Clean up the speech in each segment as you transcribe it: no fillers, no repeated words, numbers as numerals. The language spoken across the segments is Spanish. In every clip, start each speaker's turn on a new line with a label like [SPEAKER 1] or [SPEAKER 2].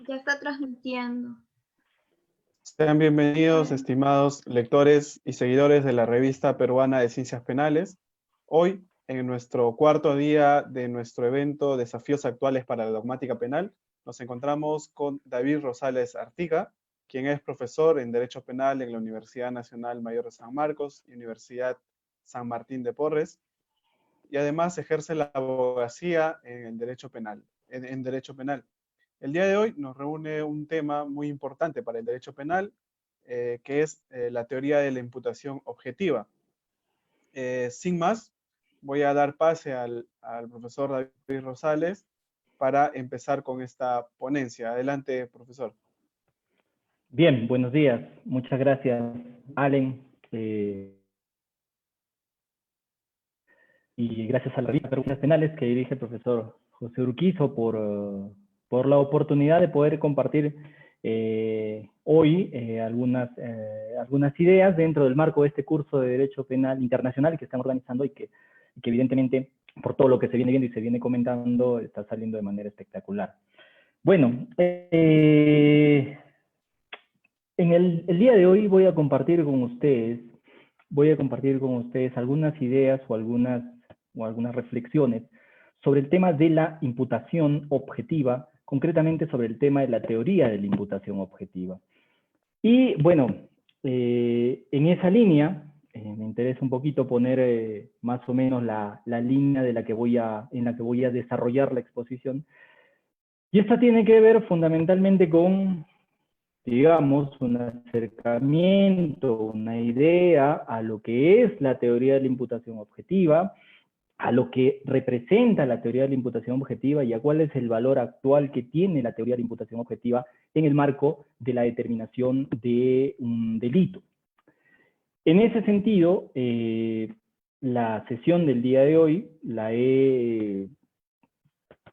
[SPEAKER 1] Ya está transmitiendo.
[SPEAKER 2] Sean bienvenidos, estimados lectores y seguidores de la Revista Peruana de Ciencias Penales. Hoy, en nuestro cuarto día de nuestro evento Desafíos Actuales para la Dogmática Penal, nos encontramos con David Rosales Artiga, quien es profesor en Derecho Penal en la Universidad Nacional Mayor de San Marcos y Universidad San Martín de Porres, y además ejerce la abogacía en Derecho Penal. El día de hoy nos reúne un tema muy importante para el derecho penal, que es la teoría de la imputación objetiva. Sin más, voy a dar pase al profesor David Rosales para empezar con esta ponencia. Adelante, profesor.
[SPEAKER 3] Bien, buenos días. Muchas gracias, Allen. Y gracias a la Revista Peruana de Penales que dirige el profesor José Urquizo por la oportunidad de poder compartir hoy algunas ideas dentro del marco de este curso de Derecho Penal Internacional que estamos organizando y que evidentemente, por todo lo que se viene viendo y se viene comentando, está saliendo de manera espectacular. Bueno, en el día de hoy voy a compartir con ustedes algunas ideas o algunas reflexiones sobre el tema de la imputación objetiva, concretamente sobre el tema de la teoría de la imputación objetiva. Y bueno, en esa línea, me interesa un poquito poner más o menos la línea en la que voy a desarrollar la exposición. Y esta tiene que ver fundamentalmente con, digamos, un acercamiento, una idea a lo que es la teoría de la imputación objetiva, a lo que representa la teoría de la imputación objetiva y a cuál es el valor actual que tiene la teoría de la imputación objetiva en el marco de la determinación de un delito. En ese sentido, la sesión del día de hoy la he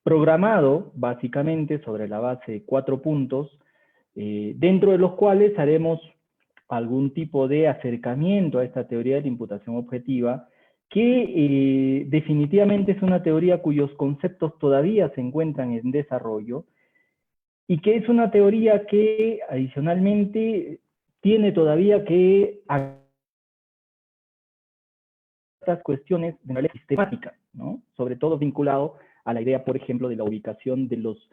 [SPEAKER 3] programado básicamente sobre la base de 4 puntos, dentro de los cuales haremos algún tipo de acercamiento a esta teoría de la imputación objetiva, que definitivamente es una teoría cuyos conceptos todavía se encuentran en desarrollo y que es una teoría que adicionalmente tiene todavía que estas cuestiones de manera sistemática, ¿no? Sobre todo vinculado a la idea, por ejemplo, de la ubicación de los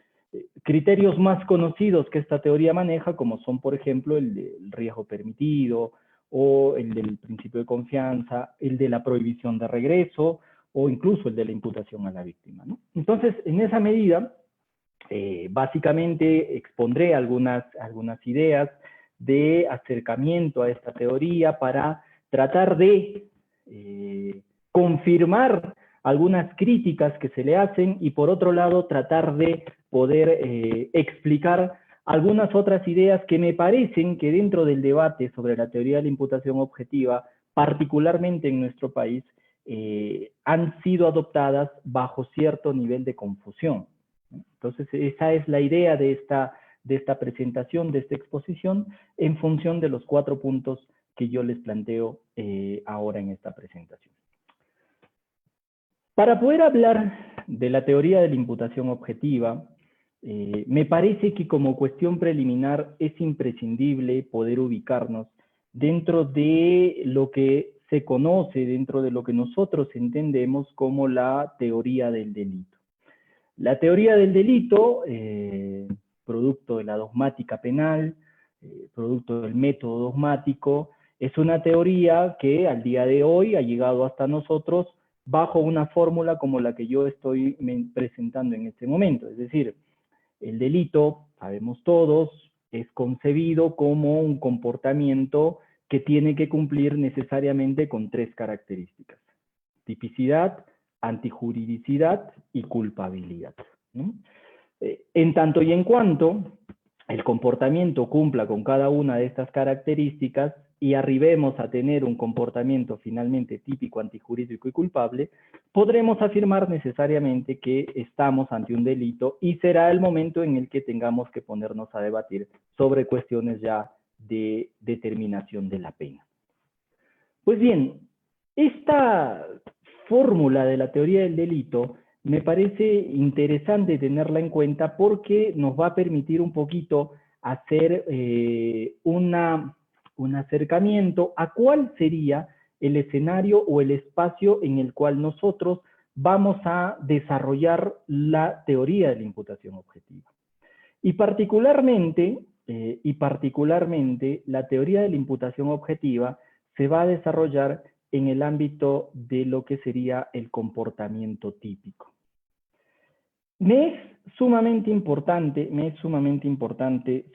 [SPEAKER 3] criterios más conocidos que esta teoría maneja, como son, por ejemplo, el del riesgo permitido, o el del principio de confianza, el de la prohibición de regreso, o incluso el de la imputación a la víctima, ¿no? Entonces, en esa medida, básicamente expondré algunas ideas de acercamiento a esta teoría para tratar de confirmar algunas críticas que se le hacen y por otro lado tratar de poder explicar algunas otras ideas que me parecen que dentro del debate sobre la teoría de la imputación objetiva, particularmente en nuestro país, han sido adoptadas bajo cierto nivel de confusión. Entonces, esa es la idea de esta presentación, de esta exposición, en función de los 4 puntos que yo les planteo ahora en esta presentación. Para poder hablar de la teoría de la imputación objetiva, me parece que como cuestión preliminar es imprescindible poder ubicarnos dentro de lo que se conoce, dentro de lo que nosotros entendemos como la teoría del delito. La teoría del delito, producto de la dogmática penal, producto del método dogmático, es una teoría que al día de hoy ha llegado hasta nosotros bajo una fórmula como la que yo estoy presentando en este momento. Es decir, el delito, sabemos todos, es concebido como un comportamiento que tiene que cumplir necesariamente con 3 características: tipicidad, antijuridicidad y culpabilidad, ¿no? En tanto y en cuanto el comportamiento cumpla con cada una de estas características y arribemos a tener un comportamiento finalmente típico, antijurídico y culpable, podremos afirmar necesariamente que estamos ante un delito y será el momento en el que tengamos que ponernos a debatir sobre cuestiones ya de determinación de la pena. Pues bien, esta fórmula de la teoría del delito me parece interesante tenerla en cuenta porque nos va a permitir un poquito hacer un acercamiento a cuál sería el escenario o el espacio en el cual nosotros vamos a desarrollar la teoría de la imputación objetiva. Y particularmente, la teoría de la imputación objetiva se va a desarrollar en el ámbito de lo que sería el comportamiento típico. Me es sumamente importante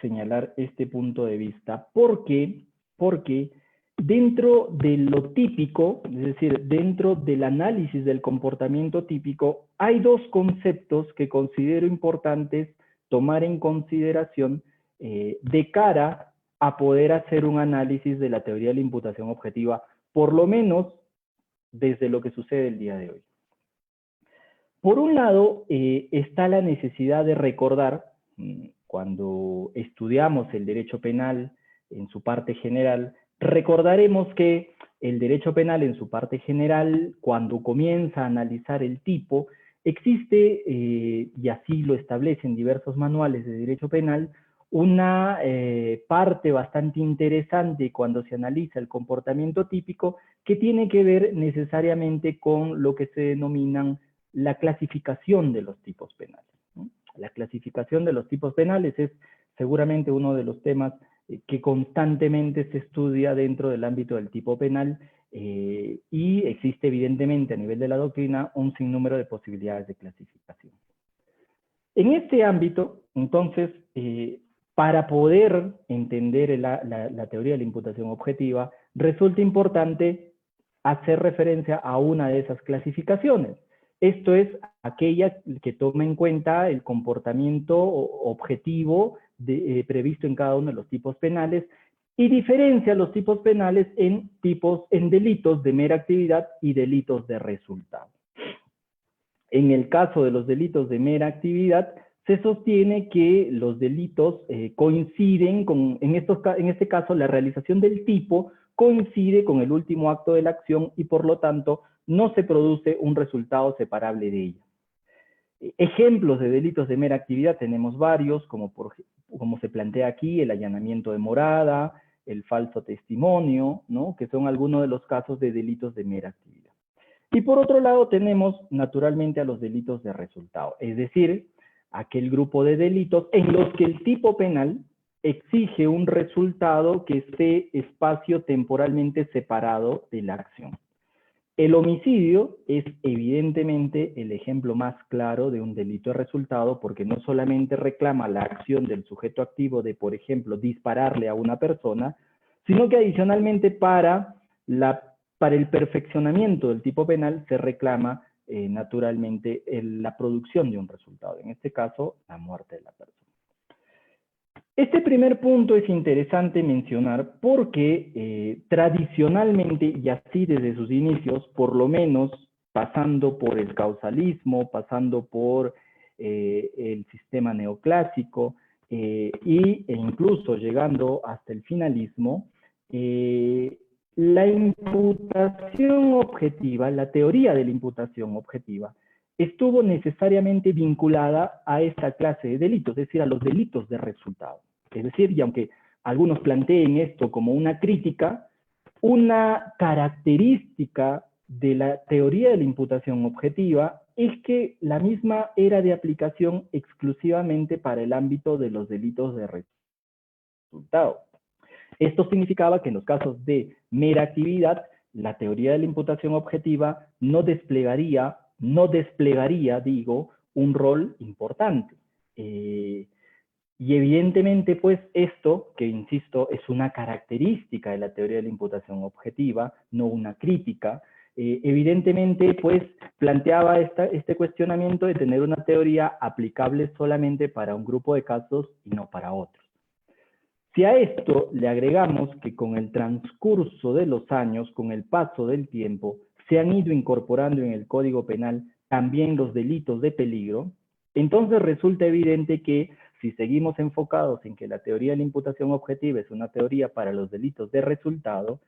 [SPEAKER 3] señalar este punto de vista porque dentro de lo típico, es decir, dentro del análisis del comportamiento típico, hay dos conceptos que considero importantes tomar en consideración de cara a poder hacer un análisis de la teoría de la imputación objetiva, por lo menos desde lo que sucede el día de hoy. Por un lado, está la necesidad de recordar, cuando estudiamos el derecho penal en su parte general, recordaremos que el derecho penal en su parte general, cuando comienza a analizar el tipo, existe, y así lo establecen diversos manuales de derecho penal, una parte bastante interesante cuando se analiza el comportamiento típico que tiene que ver necesariamente con lo que se denominan la clasificación de los tipos penales, ¿no? La clasificación de los tipos penales es seguramente uno de los temas que constantemente se estudia dentro del ámbito del tipo penal y existe evidentemente a nivel de la doctrina un sinnúmero de posibilidades de clasificación. En este ámbito, entonces, para poder entender la teoría de la imputación objetiva, resulta importante hacer referencia a una de esas clasificaciones. Esto es aquella que toma en cuenta el comportamiento objetivo previsto en cada uno de los tipos penales y diferencia los tipos penales en delitos de mera actividad y delitos de resultado. En el caso de los delitos de mera actividad, se sostiene que los delitos coinciden con, en este caso, la realización del tipo coincide con el último acto de la acción y por lo tanto no se produce un resultado separable de ella. Ejemplos de delitos de mera actividad tenemos varios, como se plantea aquí, el allanamiento de morada, el falso testimonio, ¿no? Que son algunos de los casos de delitos de mera actividad. Y por otro lado tenemos naturalmente a los delitos de resultado, es decir, aquel grupo de delitos en los que el tipo penal exige un resultado que esté espacio-temporalmente separado de la acción. El homicidio es evidentemente el ejemplo más claro de un delito de resultado porque no solamente reclama la acción del sujeto activo de, por ejemplo, dispararle a una persona, sino que adicionalmente para el perfeccionamiento del tipo penal se reclama naturalmente la producción de un resultado, en este caso la muerte de la persona. Este primer punto es interesante mencionar porque tradicionalmente, y así desde sus inicios, por lo menos pasando por el causalismo, pasando por el sistema neoclásico e incluso llegando hasta el finalismo, la imputación objetiva, la teoría de la imputación objetiva, estuvo necesariamente vinculada a esta clase de delitos, es decir, a los delitos de resultado. Es decir, y aunque algunos planteen esto como una crítica, una característica de la teoría de la imputación objetiva es que la misma era de aplicación exclusivamente para el ámbito de los delitos de resultado. Esto significaba que en los casos de mera actividad, la teoría de la imputación objetiva no desplegaría, un rol importante. Y evidentemente, pues, esto, que insisto, es una característica de la teoría de la imputación objetiva, no una crítica, evidentemente, pues, planteaba este cuestionamiento de tener una teoría aplicable solamente para un grupo de casos y no para otros. Si a esto le agregamos que con el transcurso de los años, con el paso del tiempo, se han ido incorporando en el Código Penal también los delitos de peligro, entonces resulta evidente que si seguimos enfocados en que la teoría de la imputación objetiva es una teoría para los delitos de resultado,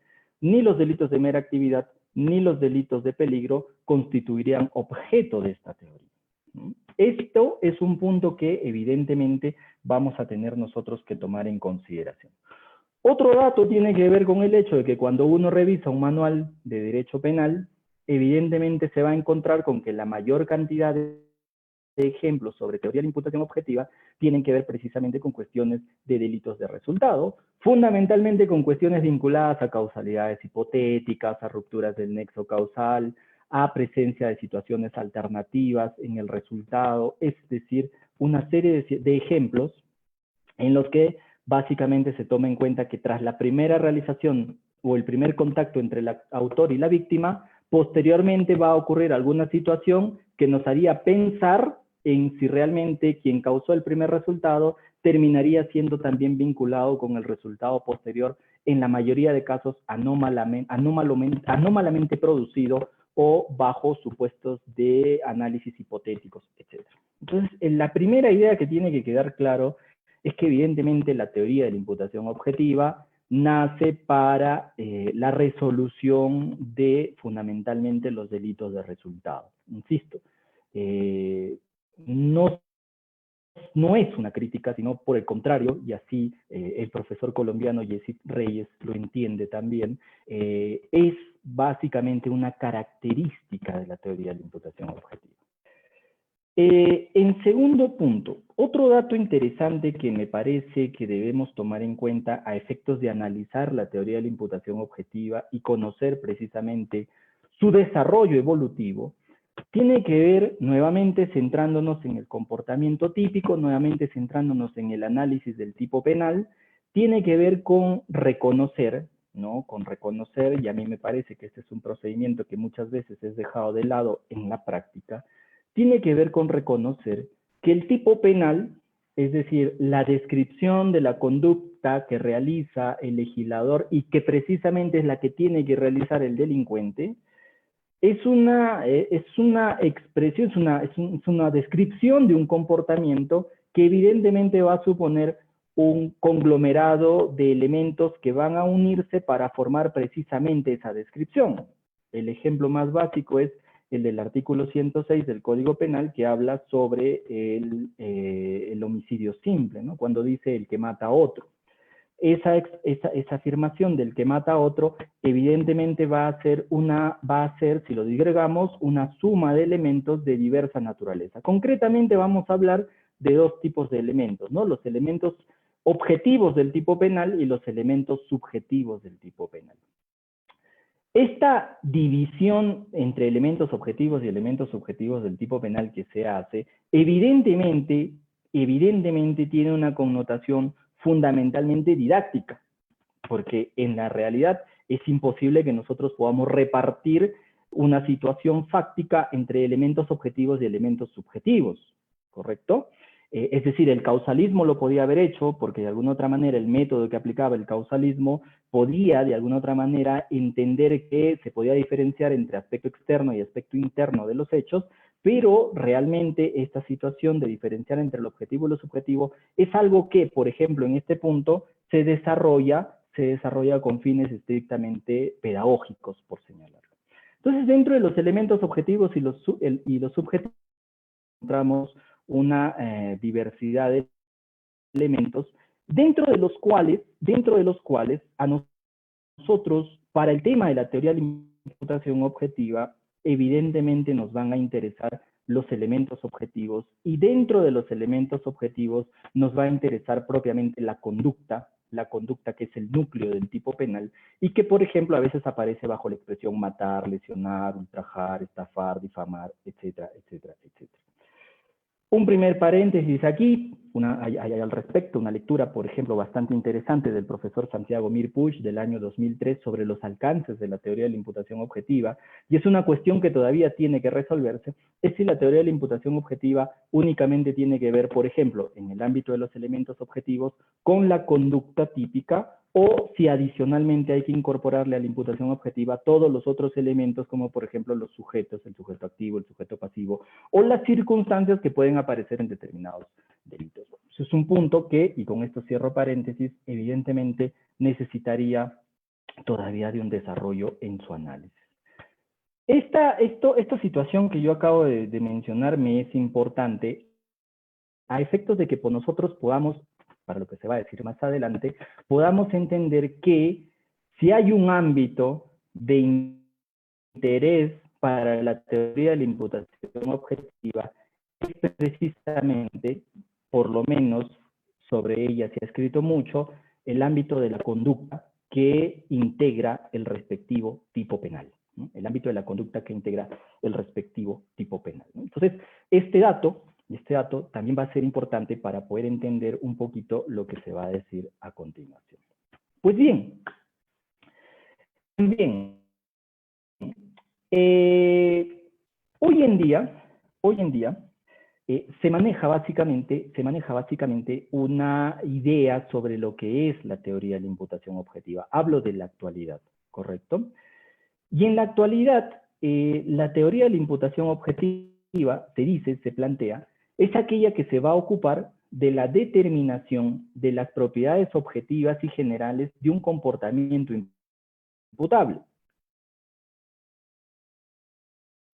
[SPEAKER 3] ni los delitos de mera actividad ni los delitos de peligro constituirían objeto de esta teoría. ¿no? Esto es un punto que evidentemente vamos a tener nosotros que tomar en consideración. Otro dato tiene que ver con el hecho de que cuando uno revisa un manual de derecho penal, evidentemente se va a encontrar con que la mayor cantidad de ejemplos sobre teoría de la imputación objetiva tienen que ver precisamente con cuestiones de delitos de resultado, fundamentalmente con cuestiones vinculadas a causalidades hipotéticas, a rupturas del nexo causal, a presencia de situaciones alternativas en el resultado, es decir, una serie de ejemplos en los que básicamente se toma en cuenta que tras la primera realización o el primer contacto entre el autor y la víctima, posteriormente va a ocurrir alguna situación que nos haría pensar en si realmente quien causó el primer resultado terminaría siendo también vinculado con el resultado posterior, en la mayoría de casos anómalamente producido o bajo supuestos de análisis hipotéticos, etc. Entonces, la primera idea que tiene que quedar claro es que evidentemente la teoría de la imputación objetiva nace para la resolución de fundamentalmente los delitos de resultado. Insisto, no es una crítica, sino por el contrario, y así el profesor colombiano Yesid Reyes lo entiende también, es básicamente una característica de la teoría de la imputación objetiva. En segundo punto, otro dato interesante que me parece que debemos tomar en cuenta a efectos de analizar la teoría de la imputación objetiva y conocer precisamente su desarrollo evolutivo, tiene que ver nuevamente centrándonos en el comportamiento típico, nuevamente centrándonos en el análisis del tipo penal, tiene que ver con reconocer, ¿no? Con reconocer, y a mí me parece que este es un procedimiento que muchas veces es dejado de lado en la práctica, tiene que ver con reconocer que el tipo penal, es decir, la descripción de la conducta que realiza el legislador y que precisamente es la que tiene que realizar el delincuente, es una expresión, es una descripción de un comportamiento que evidentemente va a suponer un conglomerado de elementos que van a unirse para formar precisamente esa descripción. El ejemplo más básico es el del artículo 106 del Código Penal, que habla sobre el homicidio simple, ¿no? Cuando dice el que mata a otro. Esa afirmación del que mata a otro, evidentemente va a ser, si lo disgregamos, una suma de elementos de diversa naturaleza. Concretamente vamos a hablar de dos tipos de elementos, ¿no? Los elementos objetivos del tipo penal y los elementos subjetivos del tipo penal. Esta división entre elementos objetivos y elementos subjetivos del tipo penal que se hace, evidentemente tiene una connotación fundamentalmente didáctica, porque en la realidad es imposible que nosotros podamos repartir una situación fáctica entre elementos objetivos y elementos subjetivos, ¿correcto? Es decir, el causalismo lo podía haber hecho porque de alguna otra manera el método que aplicaba el causalismo podía de alguna otra manera entender que se podía diferenciar entre aspecto externo y aspecto interno de los hechos, pero realmente esta situación de diferenciar entre el objetivo y lo subjetivo es algo que, por ejemplo, en este punto se desarrolla con fines estrictamente pedagógicos, por señalarlo. Entonces, dentro de los elementos objetivos y los subjetivos encontramos una diversidad de elementos, dentro de los cuales a nosotros, para el tema de la teoría de la imputación objetiva, evidentemente nos van a interesar los elementos objetivos, y dentro de los elementos objetivos nos va a interesar propiamente la conducta que es el núcleo del tipo penal, y que, por ejemplo, a veces aparece bajo la expresión matar, lesionar, ultrajar, estafar, difamar, etcétera, etcétera, etcétera. Un primer paréntesis aquí, hay al respecto una lectura, por ejemplo, bastante interesante del profesor Santiago Mir Puig del año 2003 sobre los alcances de la teoría de la imputación objetiva, y es una cuestión que todavía tiene que resolverse, es si la teoría de la imputación objetiva únicamente tiene que ver, por ejemplo, en el ámbito de los elementos objetivos, con la conducta típica, o si adicionalmente hay que incorporarle a la imputación objetiva todos los otros elementos, como por ejemplo los sujetos, el sujeto activo, el sujeto pasivo, o las circunstancias que pueden aparecer en determinados delitos. Eso es un punto que, y con esto cierro paréntesis, evidentemente necesitaría todavía de un desarrollo en su análisis. Esta situación que yo acabo de mencionar me es importante a efectos de que por nosotros podamos, para lo que se va a decir más adelante, podamos entender que si hay un ámbito de interés para la teoría de la imputación objetiva, es precisamente, por lo menos sobre ella se ha escrito mucho, el ámbito de la conducta que integra el respectivo tipo penal, ¿no? El ámbito de la conducta que integra el respectivo tipo penal, ¿no? Entonces, este dato también va a ser importante para poder entender un poquito lo que se va a decir a continuación. Pues bien, hoy en día se maneja básicamente una idea sobre lo que es la teoría de la imputación objetiva. Hablo de la actualidad, ¿correcto? Y en la actualidad, la teoría de la imputación objetiva, se plantea, es aquella que se va a ocupar de la determinación de las propiedades objetivas y generales de un comportamiento imputable.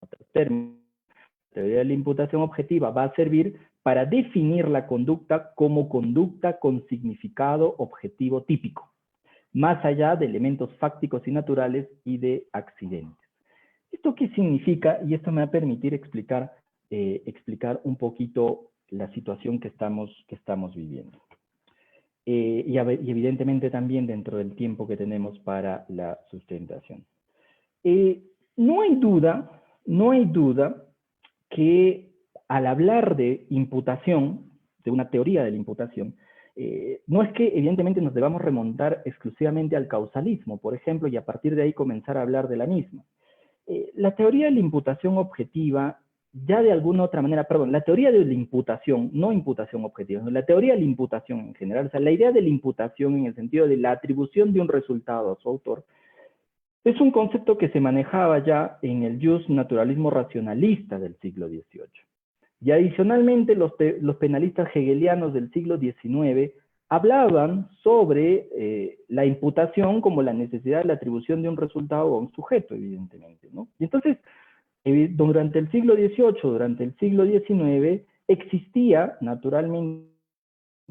[SPEAKER 3] En otros términos, la teoría de la imputación objetiva va a servir para definir la conducta como conducta con significado objetivo típico, más allá de elementos fácticos y naturales y de accidentes. ¿Esto qué significa? Y esto me va a permitir explicar un poquito la situación que estamos viviendo. Y evidentemente también dentro del tiempo que tenemos para la sustentación. No hay duda que al hablar de imputación, de una teoría de la imputación, no es que evidentemente nos debamos remontar exclusivamente al causalismo, por ejemplo, y a partir de ahí comenzar a hablar de la misma. La teoría de la imputación objetiva, ya de alguna otra manera, perdón, la teoría de la imputación, no imputación objetiva, sino la teoría de la imputación en general, o sea, la idea de la imputación en el sentido de la atribución de un resultado a su autor, es un concepto que se manejaba ya en el jus naturalismo racionalista del siglo XVIII. Y adicionalmente los penalistas hegelianos del siglo XIX hablaban sobre la imputación como la necesidad de la atribución de un resultado a un sujeto, evidentemente, ¿no? Y entonces, durante el siglo XVIII, durante el siglo XIX, existía naturalmente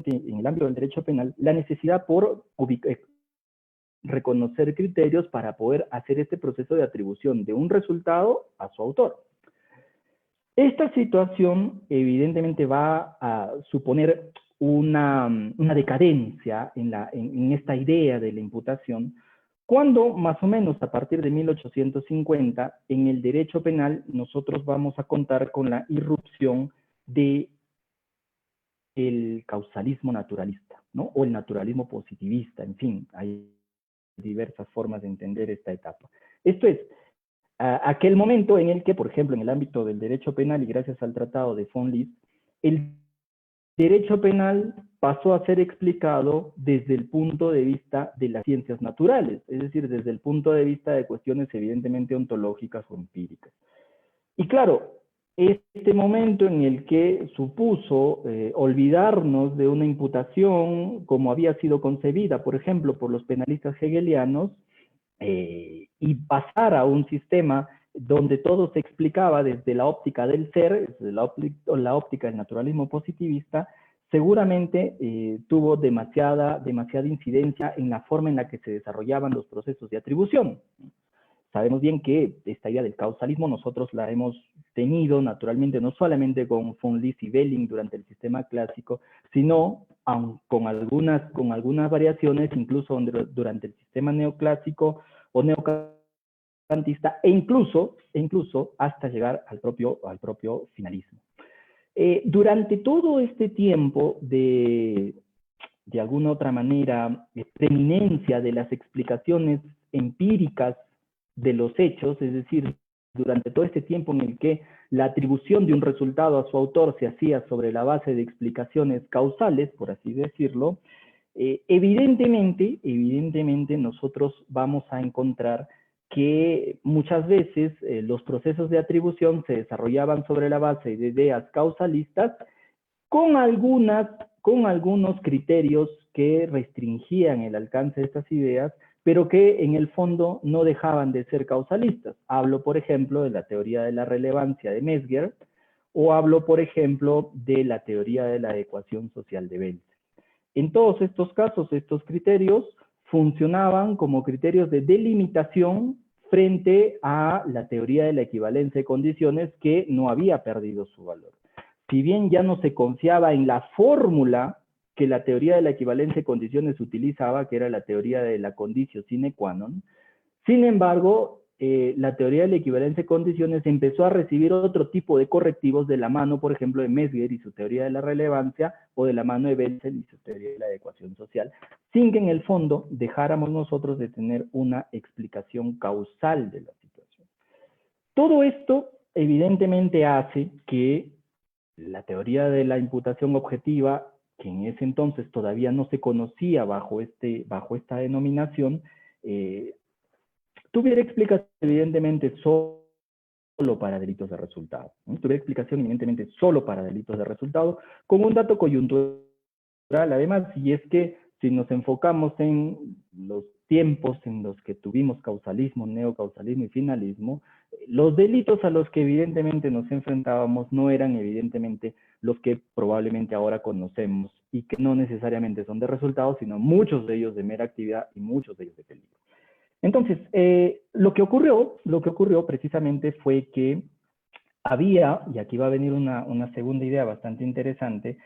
[SPEAKER 3] en el ámbito del derecho penal la necesidad por reconocer criterios para poder hacer este proceso de atribución de un resultado a su autor. Esta situación evidentemente va a suponer una decadencia en esta idea de la imputación, cuando más o menos a partir de 1850 en el derecho penal nosotros vamos a contar con la irrupción del causalismo naturalista, ¿no? O el naturalismo positivista, en fin, hay diversas formas de entender esta etapa. Esto es, aquel momento en el que, por ejemplo, en el ámbito del derecho penal y gracias al tratado de von List, el derecho penal pasó a ser explicado desde el punto de vista de las ciencias naturales, es decir, desde el punto de vista de cuestiones evidentemente ontológicas o empíricas. Y claro, este momento en el que supuso olvidarnos de una imputación como había sido concebida, por ejemplo, por los penalistas hegelianos, y pasar a un sistema donde todo se explicaba desde la óptica del ser, desde la óptica del naturalismo positivista, seguramente tuvo demasiada incidencia en la forma en la que se desarrollaban los procesos de atribución. Sabemos bien que esta idea del causalismo nosotros la hemos tenido naturalmente no solamente con von List y Belling durante el sistema clásico, sino con algunas variaciones incluso durante el sistema neoclásico o neocantista e incluso hasta llegar al propio finalismo. Durante todo este tiempo de alguna otra manera, preeminencia de las explicaciones empíricas de los hechos, es decir, durante todo este tiempo en el que la atribución de un resultado a su autor se hacía sobre la base de explicaciones causales, por así decirlo, evidentemente nosotros vamos a encontrar que muchas veces los procesos de atribución se desarrollaban sobre la base de ideas causalistas con algunos criterios que restringían el alcance de estas ideas, pero que en el fondo no dejaban de ser causalistas. Hablo, por ejemplo, de la teoría de la relevancia de Mesger, o hablo, por ejemplo, de la teoría de la ecuación social de Bell. En todos estos casos, estos criterios funcionaban como criterios de delimitación frente a la teoría de la equivalencia de condiciones, que no había perdido su valor. Si bien ya no se confiaba en la fórmula que la teoría de la equivalencia de condiciones utilizaba, que era la teoría de la conditio sine qua non, sin embargo, la teoría de la equivalencia de condiciones empezó a recibir otro tipo de correctivos de la mano, por ejemplo, de Mesger y su teoría de la relevancia, o de la mano de Wenzel y su teoría de la ecuación social, sin que en el fondo dejáramos nosotros de tener una explicación causal de la situación. Todo esto evidentemente hace que la teoría de la imputación objetiva, que en ese entonces todavía no se conocía bajo esta denominación, tuviera explicación evidentemente solo para delitos de resultado. Tuviera explicación evidentemente solo para delitos de resultado, con un dato coyuntural además, y es que si nos enfocamos en los tiempos en los que tuvimos causalismo, neocausalismo y finalismo, los delitos a los que evidentemente nos enfrentábamos no eran evidentemente los que probablemente ahora conocemos, y que no necesariamente son de resultado, sino muchos de ellos de mera actividad y muchos de ellos de peligro. Entonces, lo que ocurrió precisamente fue que había, y aquí va a venir una segunda idea bastante interesante,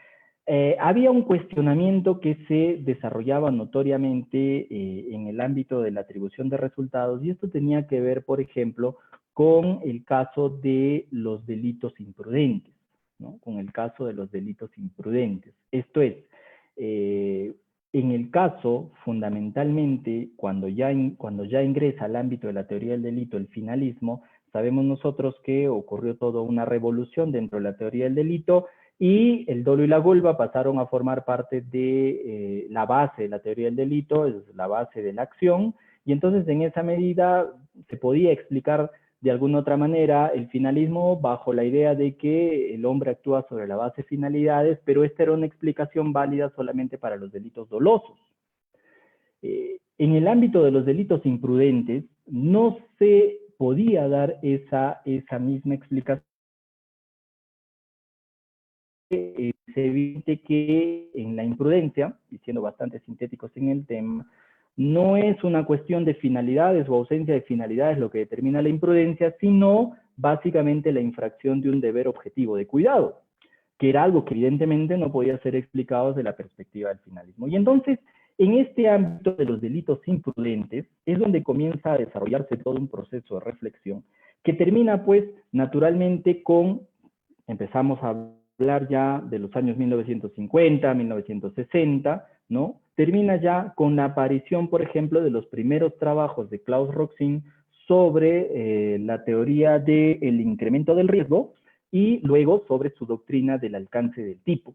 [SPEAKER 3] había un cuestionamiento que se desarrollaba notoriamente en el ámbito de la atribución de resultados, y esto tenía que ver, por ejemplo, con el caso de los delitos imprudentes, ¿no? Con el caso de los delitos imprudentes. Esto es, en el caso, fundamentalmente, cuando ya ingresa al ámbito de la teoría del delito el finalismo, sabemos nosotros que ocurrió toda una revolución dentro de la teoría del delito, y el dolo y la culpa pasaron a formar parte de la base de la teoría del delito, es la base de la acción, y entonces en esa medida se podía explicar de alguna otra manera el finalismo bajo la idea de que el hombre actúa sobre la base de finalidades, pero esta era una explicación válida solamente para los delitos dolosos. En el ámbito de los delitos imprudentes no se podía dar esa misma explicación. Es evidente que en la imprudencia, y siendo bastante sintéticos en el tema, no es una cuestión de finalidades o ausencia de finalidades lo que determina la imprudencia, sino básicamente la infracción de un deber objetivo de cuidado, que era algo que evidentemente no podía ser explicado desde la perspectiva del finalismo. Y entonces, en este ámbito de los delitos imprudentes, es donde comienza a desarrollarse todo un proceso de reflexión, que termina pues naturalmente con, empezamos a hablar ya de los años 1950, 1960, ¿no? Termina ya con la aparición, por ejemplo, de los primeros trabajos de Klaus Roxin sobre la teoría del incremento del riesgo, y luego sobre su doctrina del alcance del tipo,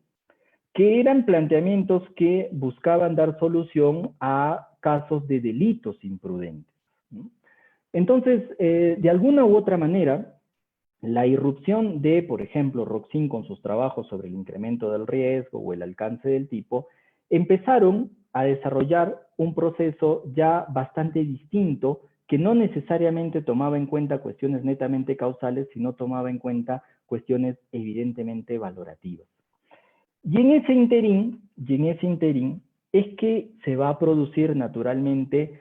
[SPEAKER 3] que eran planteamientos que buscaban dar solución a casos de delitos imprudentes, ¿no? Entonces, de alguna u otra manera, la irrupción de, por ejemplo, Roxin con sus trabajos sobre el incremento del riesgo o el alcance del tipo, empezaron a desarrollar un proceso ya bastante distinto, que no necesariamente tomaba en cuenta cuestiones netamente causales, sino tomaba en cuenta cuestiones evidentemente valorativas. Y en ese interín es que se va a producir naturalmente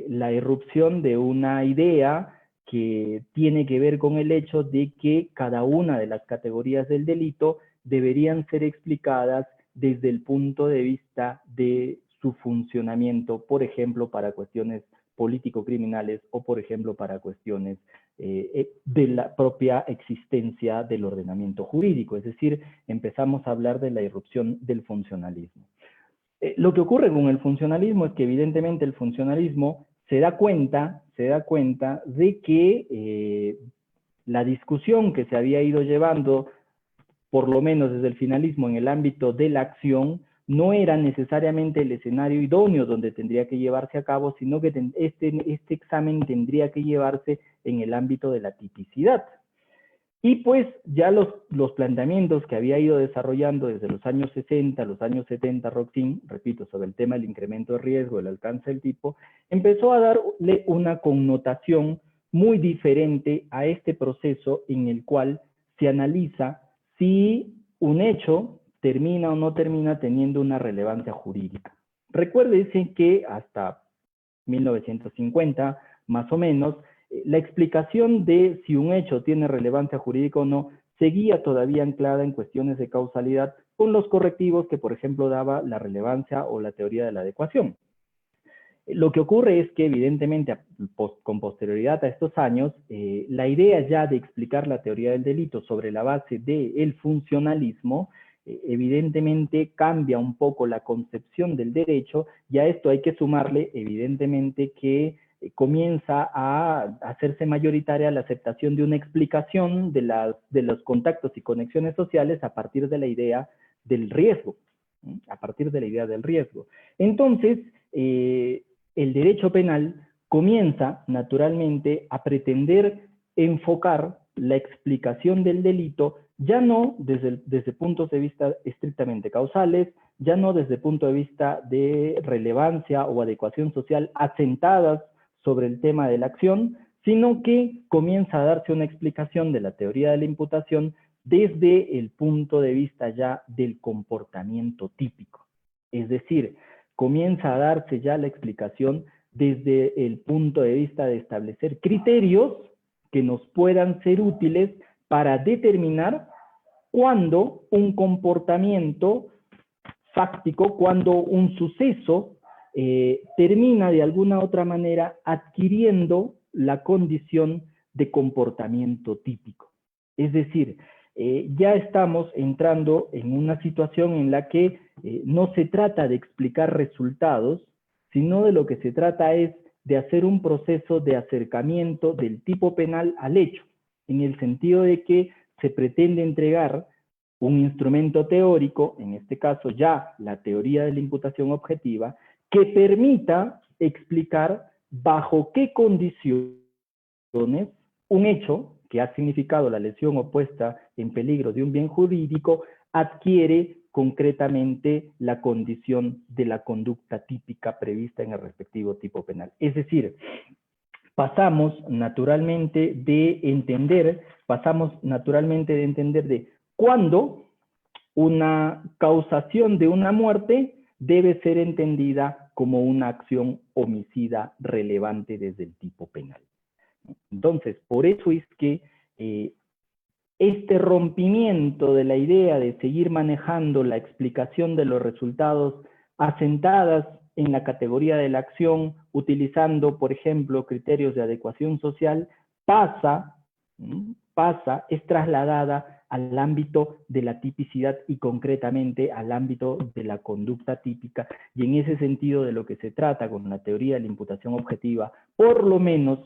[SPEAKER 3] la irrupción de una idea que tiene que ver con el hecho de que cada una de las categorías del delito deberían ser explicadas desde el punto de vista de su funcionamiento, por ejemplo, para cuestiones político-criminales o, por ejemplo, para cuestiones de la propia existencia del ordenamiento jurídico. Es decir, empezamos a hablar de la irrupción del funcionalismo. Lo que ocurre con el funcionalismo es que evidentemente el funcionalismo se da cuenta de que la discusión que se había ido llevando, por lo menos desde el finalismo en el ámbito de la acción, no era necesariamente el escenario idóneo donde tendría que llevarse a cabo, sino que este examen tendría que llevarse en el ámbito de la tipicidad. Y pues ya los planteamientos que había ido desarrollando desde los años 60, los años 70, Roxin, repito, sobre el tema del incremento de riesgo, el alcance del tipo, empezó a darle una connotación muy diferente a este proceso en el cual se analiza si un hecho termina o no termina teniendo una relevancia jurídica. Recuérdense que hasta 1950, más o menos, la explicación de si un hecho tiene relevancia jurídica o no seguía todavía anclada en cuestiones de causalidad con los correctivos que, por ejemplo, daba la relevancia o la teoría de la adecuación. Lo que ocurre es que, evidentemente, con posterioridad a estos años, la idea ya de explicar la teoría del delito sobre la base del funcionalismo, evidentemente cambia un poco la concepción del derecho, y a esto hay que sumarle, evidentemente, que comienza a hacerse mayoritaria la aceptación de una explicación de los contactos y conexiones sociales a partir de la idea del riesgo, a partir de la idea del riesgo. Entonces, el derecho penal comienza naturalmente a pretender enfocar la explicación del delito ya no desde puntos de vista estrictamente causales, ya no desde el punto de vista de relevancia o adecuación social asentadas sobre el tema de la acción, sino que comienza a darse una explicación de la teoría de la imputación desde el punto de vista ya del comportamiento típico. Es decir, comienza a darse ya la explicación desde el punto de vista de establecer criterios que nos puedan ser útiles para determinar cuándo un comportamiento fáctico, cuando un suceso termina de alguna otra manera adquiriendo la condición de comportamiento típico. Es decir, ya estamos entrando en una situación en la que no se trata de explicar resultados, sino de lo que se trata es de hacer un proceso de acercamiento del tipo penal al hecho, en el sentido de que se pretende entregar un instrumento teórico, en este caso ya la teoría de la imputación objetiva, que permita explicar bajo qué condiciones un hecho que ha significado la lesión o puesta en peligro de un bien jurídico adquiere concretamente la condición de la conducta típica prevista en el respectivo tipo penal. Es decir, pasamos naturalmente de entender de cuándo una causación de una muerte debe ser entendida como una acción homicida relevante desde el tipo penal. Entonces, por eso es que este rompimiento de la idea de seguir manejando la explicación de los resultados asentadas en la categoría de la acción, utilizando, por ejemplo, criterios de adecuación social, es trasladada al ámbito de la tipicidad y concretamente al ámbito de la conducta típica. Y en ese sentido de lo que se trata con la teoría de la imputación objetiva, por lo menos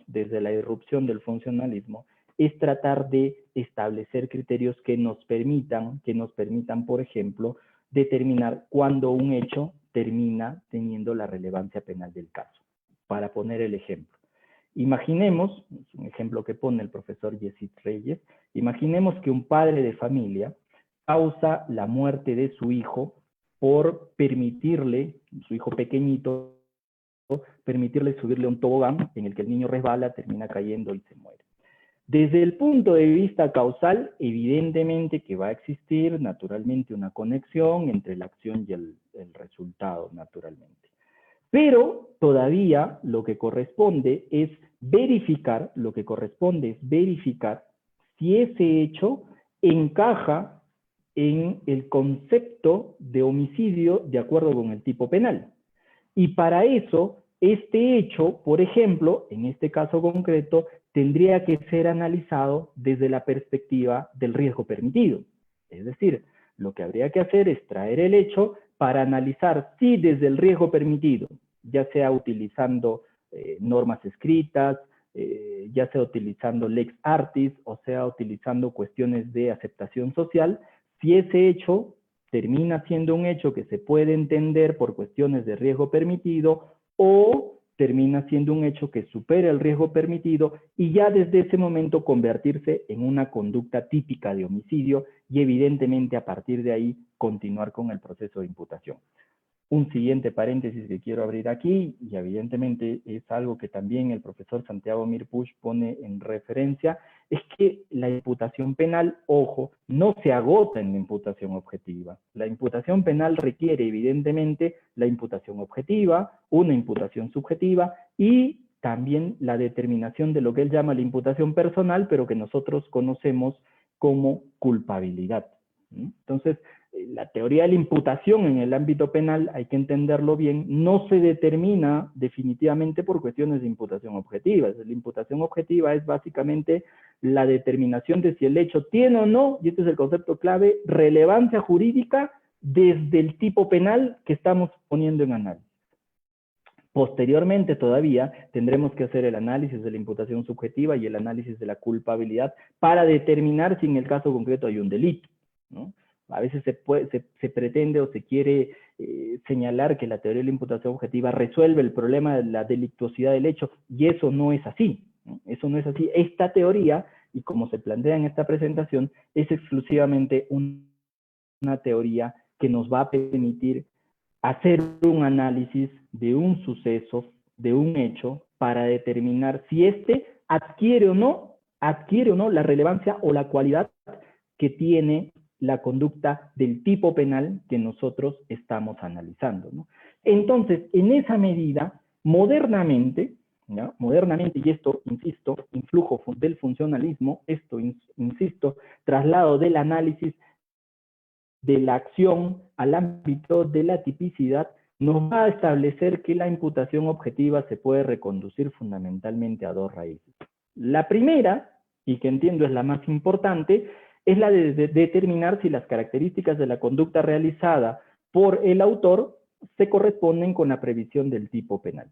[SPEAKER 3] desde la irrupción del funcionalismo, es tratar de establecer criterios que nos permitan, por ejemplo, determinar cuándo un hecho termina teniendo la relevancia penal del caso. Para poner el ejemplo. Imaginemos, es un ejemplo que pone el profesor Yesid Reyes, imaginemos que un padre de familia causa la muerte de su hijo por permitirle, su hijo pequeñito, permitirle subirle un tobogán en el que el niño resbala, termina cayendo y se muere. Desde el punto de vista causal, evidentemente que va a existir naturalmente una conexión entre la acción y el resultado, naturalmente. Pero todavía lo que corresponde es verificar si ese hecho encaja en el concepto de homicidio de acuerdo con el tipo penal. Y para eso, este hecho, por ejemplo, en este caso concreto, tendría que ser analizado desde la perspectiva del riesgo permitido. Es decir, lo que habría que hacer es traer el hecho para analizar si desde el riesgo permitido, ya sea utilizando normas escritas, ya sea utilizando lex artis, o sea utilizando cuestiones de aceptación social, si ese hecho termina siendo un hecho que se puede entender por cuestiones de riesgo permitido o termina siendo un hecho que supera el riesgo permitido y ya desde ese momento convertirse en una conducta típica de homicidio y evidentemente a partir de ahí continuar con el proceso de imputación. Un siguiente paréntesis que quiero abrir aquí, y evidentemente es algo que también el profesor Santiago Mirpuch pone en referencia, es que la imputación penal, ojo, no se agota en la imputación objetiva. La imputación penal requiere evidentemente la imputación objetiva, una imputación subjetiva y también la determinación de lo que él llama la imputación personal, pero que nosotros conocemos como culpabilidad. Entonces, la teoría de la imputación en el ámbito penal, hay que entenderlo bien, no se determina definitivamente por cuestiones de imputación objetiva. La imputación objetiva es básicamente la determinación de si el hecho tiene o no, y este es el concepto clave, relevancia jurídica desde el tipo penal que estamos poniendo en análisis. Posteriormente todavía tendremos que hacer el análisis de la imputación subjetiva y el análisis de la culpabilidad para determinar si en el caso concreto hay un delito, ¿no? A veces se pretende o se quiere señalar que la teoría de la imputación objetiva resuelve el problema de la delictuosidad del hecho, y eso no es así, ¿no? Eso no es así. Esta teoría, y como se plantea en esta presentación, es exclusivamente una teoría que nos va a permitir hacer un análisis de un suceso, de un hecho, para determinar si éste adquiere o no la relevancia o la cualidad que tiene la conducta del tipo penal que nosotros estamos analizando, ¿no? Entonces, en esa medida, modernamente, ¿no? Modernamente, y esto, insisto, influjo del funcionalismo, esto, insisto, traslado del análisis de la acción al ámbito de la tipicidad, nos va a establecer que la imputación objetiva se puede reconducir fundamentalmente a dos raíces. La primera, y que entiendo es la más importante, es la de determinar si las características de la conducta realizada por el autor se corresponden con la previsión del tipo penal.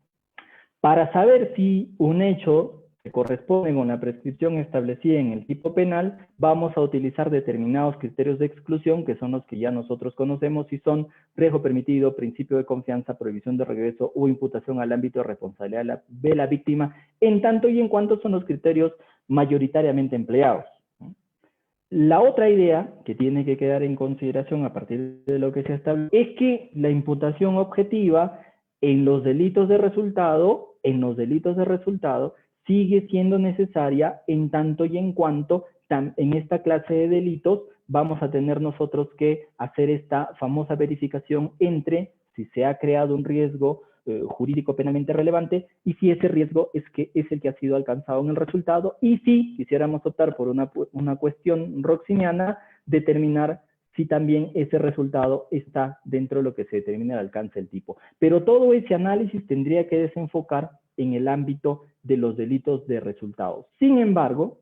[SPEAKER 3] Para saber si un hecho se corresponde con la prescripción establecida en el tipo penal, vamos a utilizar determinados criterios de exclusión, que son los que ya nosotros conocemos, y son riesgo permitido, principio de confianza, prohibición de regreso o imputación al ámbito de responsabilidad de la víctima, en tanto y en cuanto son los criterios mayoritariamente empleados. La otra idea que tiene que quedar en consideración a partir de lo que se establece es que la imputación objetiva en los delitos de resultado, sigue siendo necesaria en tanto y en cuanto en esta clase de delitos vamos a tener nosotros que hacer esta famosa verificación entre si se ha creado un riesgo jurídico penalmente relevante y si ese riesgo es el que ha sido alcanzado en el resultado, y si quisiéramos optar por una cuestión roxiniana, determinar si también ese resultado está dentro de lo que se determina el alcance del tipo. Pero todo ese análisis tendría que desenfocar en el ámbito de los delitos de resultados. Sin embargo,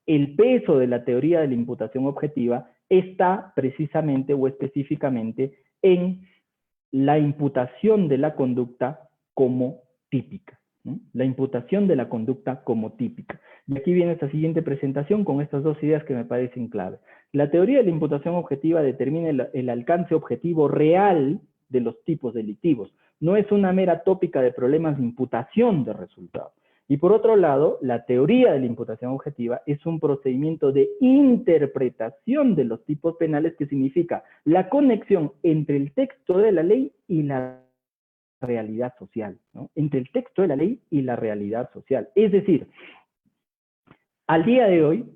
[SPEAKER 3] el peso de la teoría de la imputación objetiva está precisamente o específicamente en la imputación de la conducta como típica, ¿no? La imputación de la conducta como típica. Y aquí viene esta siguiente presentación con estas dos ideas que me parecen clave. La teoría de la imputación objetiva determina el alcance objetivo real de los tipos delictivos. No es una mera tópica de problemas de imputación de resultados. Y por otro lado, la teoría de la imputación objetiva es un procedimiento de interpretación de los tipos penales, que significa la conexión entre el texto de la ley y la realidad social, ¿no? Entre el texto de la ley y la realidad social. Es decir, al día de hoy,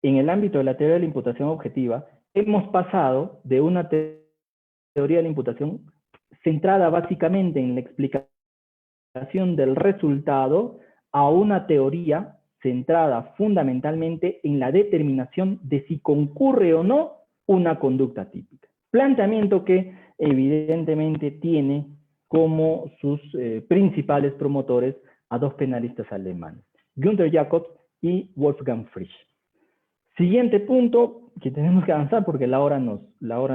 [SPEAKER 3] en el ámbito de la teoría de la imputación objetiva, hemos pasado de una teoría de la imputación centrada básicamente en la explicación del resultado a una teoría centrada fundamentalmente en la determinación de si concurre o no una conducta típica. Planteamiento que evidentemente tiene como sus principales promotores a dos penalistas alemanes, Günther Jacobs y Wolfgang Frisch. Siguiente punto que tenemos que avanzar porque la hora nos va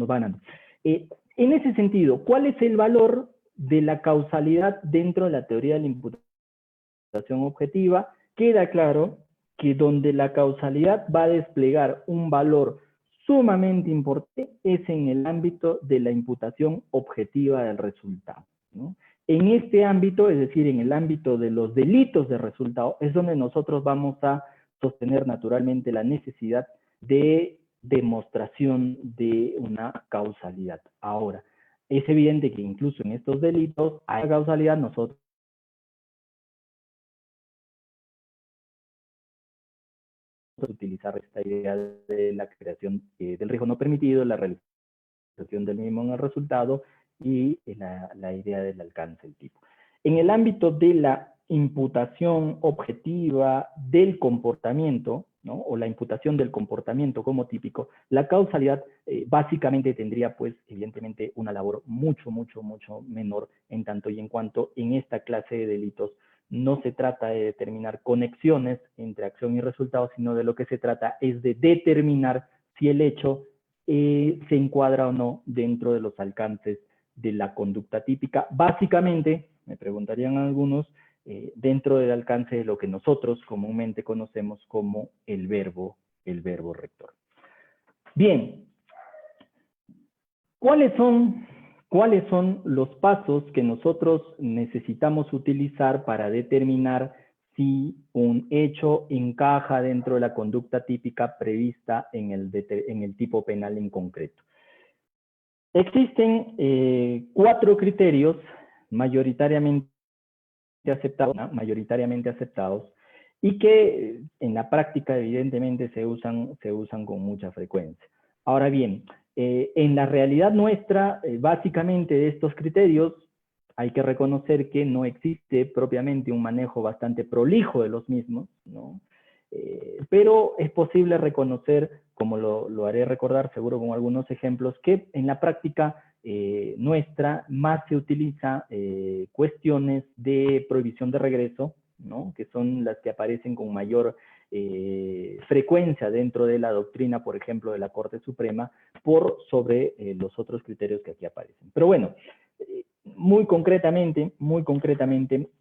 [SPEAKER 3] ganando. En ese sentido, ¿cuál es el valor de la causalidad dentro de la teoría de la imputación objetiva? Queda claro que donde la causalidad va a desplegar un valor sumamente importante es en el ámbito de la imputación objetiva del resultado. ¿no? En este ámbito, es decir, en el ámbito de los delitos de resultado, es donde nosotros vamos a sostener naturalmente la necesidad de demostración de una causalidad. Ahora, es evidente que incluso en estos delitos hay causalidad, nosotros utilizar esta idea de la creación del riesgo no permitido, la realización del mismo en el resultado y la idea del alcance del tipo. En el ámbito de la imputación objetiva del comportamiento, ¿no? O la imputación del comportamiento como típico, la causalidad básicamente tendría, pues, evidentemente, una labor mucho menor en tanto y en cuanto en esta clase de delitos no se trata de determinar conexiones entre acción y resultado, sino de lo que se trata es de determinar si el hecho se encuadra o no dentro de los alcances de la conducta típica. Básicamente, me preguntarían algunos, dentro del alcance de lo que nosotros comúnmente conocemos como el verbo rector. Bien, ¿cuáles son los pasos que nosotros necesitamos utilizar para determinar si un hecho encaja dentro de la conducta típica prevista en el tipo penal en concreto? Existen 4 criterios mayoritariamente aceptados y que en la práctica evidentemente se usan con mucha frecuencia. Ahora bien, en la realidad nuestra, básicamente de estos criterios, hay que reconocer que no existe propiamente un manejo bastante prolijo de los mismos, ¿no? Pero es posible reconocer, como lo haré recordar seguro con algunos ejemplos, que en la práctica nuestra más se utiliza cuestiones de prohibición de regreso, ¿no? Que son las que aparecen con mayor frecuencia dentro de la doctrina, por ejemplo, de la Corte Suprema, por sobre los otros criterios que aquí aparecen. Pero bueno, muy concretamente,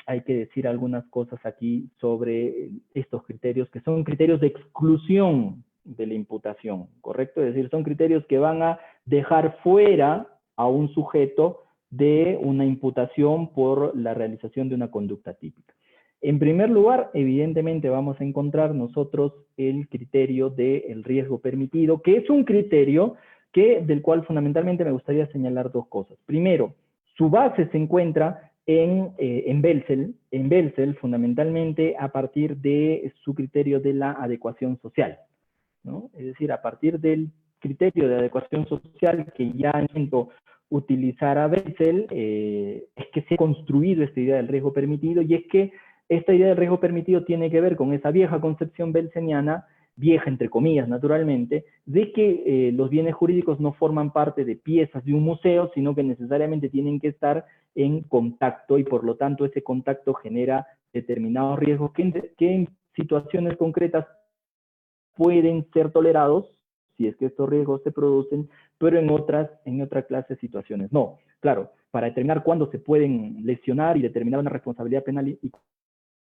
[SPEAKER 3] hay que decir algunas cosas aquí sobre estos criterios, que son criterios de exclusión de la imputación, ¿correcto? Es decir, son criterios que van a dejar fuera a un sujeto de una imputación por la realización de una conducta típica. En primer lugar, evidentemente vamos a encontrar nosotros el criterio del riesgo permitido, que es un criterio del cual fundamentalmente me gustaría señalar 2 cosas. Primero, su base se encuentra en Belzel, fundamentalmente a partir de su criterio de la adecuación social, ¿no? Es decir, a partir del criterio de adecuación social que ya intentó utilizar a Belzel, es que se ha construido esta idea del riesgo permitido, y es que esta idea del riesgo permitido tiene que ver con esa vieja concepción belseniana, vieja entre comillas naturalmente, de que los bienes jurídicos no forman parte de piezas de un museo, sino que necesariamente tienen que estar en contacto, y por lo tanto ese contacto genera determinados riesgos que en situaciones concretas pueden ser tolerados, si es que estos riesgos se producen, pero en otra clase de situaciones no. Claro, para determinar cuándo se pueden lesionar y determinar una responsabilidad penal y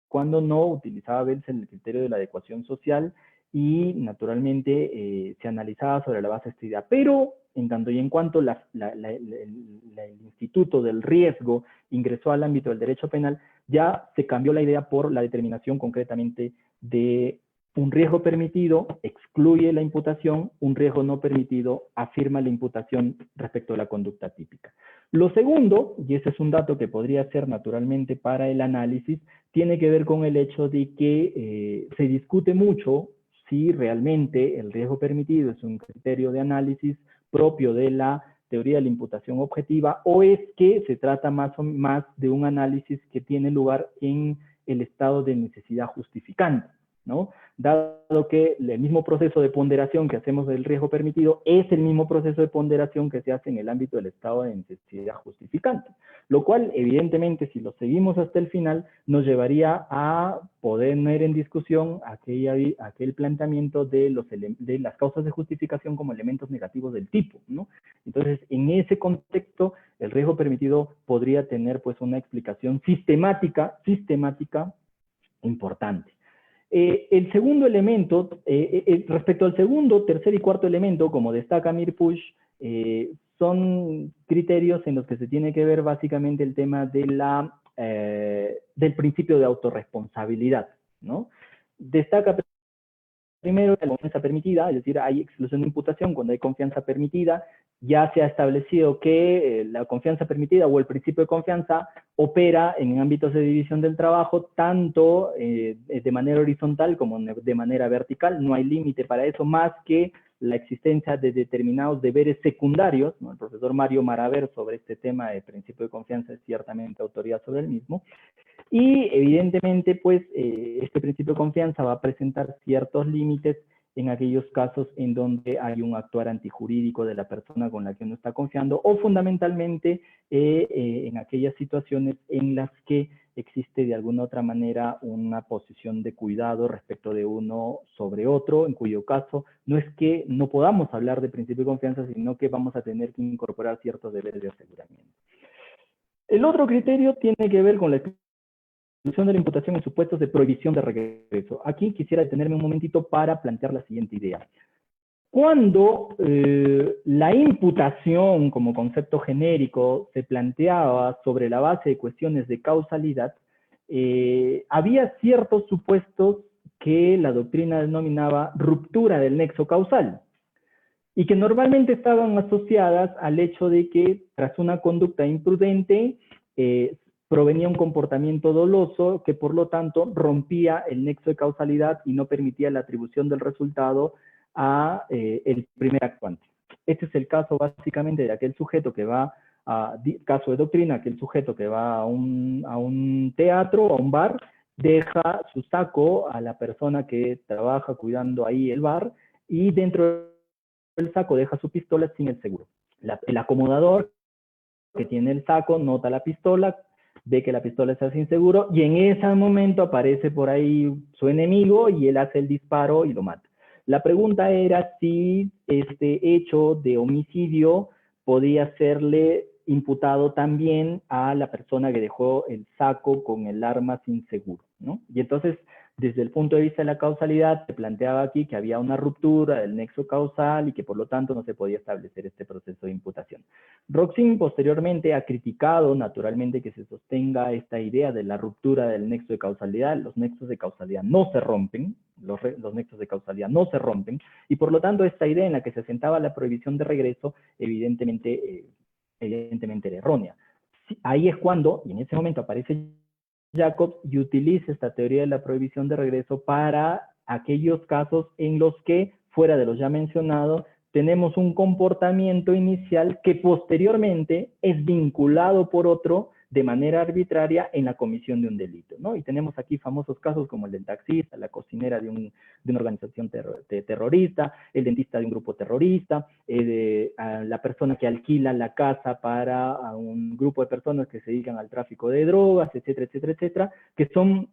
[SPEAKER 3] cuándo no, utilizaba Belzel el criterio de la adecuación social y naturalmente se analizaba sobre la base de esta idea. Pero en tanto y en cuanto el instituto del riesgo ingresó al ámbito del derecho penal, ya se cambió la idea por la determinación concretamente de un riesgo permitido excluye la imputación, un riesgo no permitido afirma la imputación respecto a la conducta típica. Lo segundo, y ese es un dato que podría ser naturalmente para el análisis, tiene que ver con el hecho de que se discute mucho si realmente el riesgo permitido es un criterio de análisis propio de la teoría de la imputación objetiva, o es que se trata más de un análisis que tiene lugar en el estado de necesidad justificante, ¿no? Dado que el mismo proceso de ponderación que hacemos del riesgo permitido es el mismo proceso de ponderación que se hace en el ámbito del estado de necesidad justificante, lo cual evidentemente si lo seguimos hasta el final nos llevaría a poner en discusión aquel planteamiento de las causas de justificación como elementos negativos del tipo, ¿no? Entonces, en ese contexto, el riesgo permitido podría tener pues una explicación sistemática importante. El segundo elemento, respecto al segundo, tercer y cuarto elemento, como destaca Mir Puig, son criterios en los que se tiene que ver básicamente el tema de del principio de autorresponsabilidad, ¿no? Destaca primero la confianza permitida, es decir, hay exclusión de imputación cuando hay confianza permitida. Ya se ha establecido que la confianza permitida o el principio de confianza opera en ámbitos de división del trabajo tanto de manera horizontal como de manera vertical. No hay límite para eso más que la existencia de determinados deberes secundarios, ¿no? El profesor Mario Maraver sobre este tema de principio de confianza es ciertamente autoridad sobre el mismo. Y evidentemente, pues, este principio de confianza va a presentar ciertos límites en aquellos casos en donde hay un actuar antijurídico de la persona con la que uno está confiando, o fundamentalmente en aquellas situaciones en las que existe de alguna otra manera una posición de cuidado respecto de uno sobre otro, en cuyo caso no es que no podamos hablar de principio de confianza, sino que vamos a tener que incorporar ciertos deberes de aseguramiento. El otro criterio tiene que ver con la exclusión de la imputación en supuestos de prohibición de regreso. Aquí quisiera detenerme un momentito para plantear la siguiente idea. Cuando la imputación como concepto genérico se planteaba sobre la base de cuestiones de causalidad, había ciertos supuestos que la doctrina denominaba ruptura del nexo causal y que normalmente estaban asociadas al hecho de que tras una conducta imprudente provenía un comportamiento doloso que por lo tanto rompía el nexo de causalidad y no permitía la atribución del resultado a el primer actuante. Este es el caso básicamente de aquel sujeto que va caso de doctrina, aquel sujeto que va a un teatro, a un bar, deja su saco a la persona que trabaja cuidando ahí el bar y dentro del saco deja su pistola sin el seguro. El acomodador que tiene el saco nota la pistola, ve que la pistola está sin seguro y en ese momento aparece por ahí su enemigo y él hace el disparo y lo mata. La pregunta era si este hecho de homicidio podía serle imputado también a la persona que dejó el saco con el arma sin seguro, ¿no? Y entonces, desde el punto de vista de la causalidad, se planteaba aquí que había una ruptura del nexo causal y que por lo tanto no se podía establecer este proceso de imputación. Roxin posteriormente ha criticado naturalmente que se sostenga esta idea de la ruptura del nexo de causalidad. Los nexos de causalidad no se rompen, los nexos de causalidad no se rompen, y por lo tanto esta idea en la que se asentaba la prohibición de regreso evidentemente era errónea. Sí, ahí es cuando, y en ese momento aparece Jacobs y utiliza esta teoría de la prohibición de regreso para aquellos casos en los que, fuera de los ya mencionados, tenemos un comportamiento inicial que posteriormente es vinculado por otro de manera arbitraria en la comisión de un delito, ¿no? Y tenemos aquí famosos casos como el del taxista, la cocinera de una organización terrorista, el dentista de un grupo terrorista, la persona que alquila la casa para un grupo de personas que se dedican al tráfico de drogas, etcétera, etcétera, etcétera, que son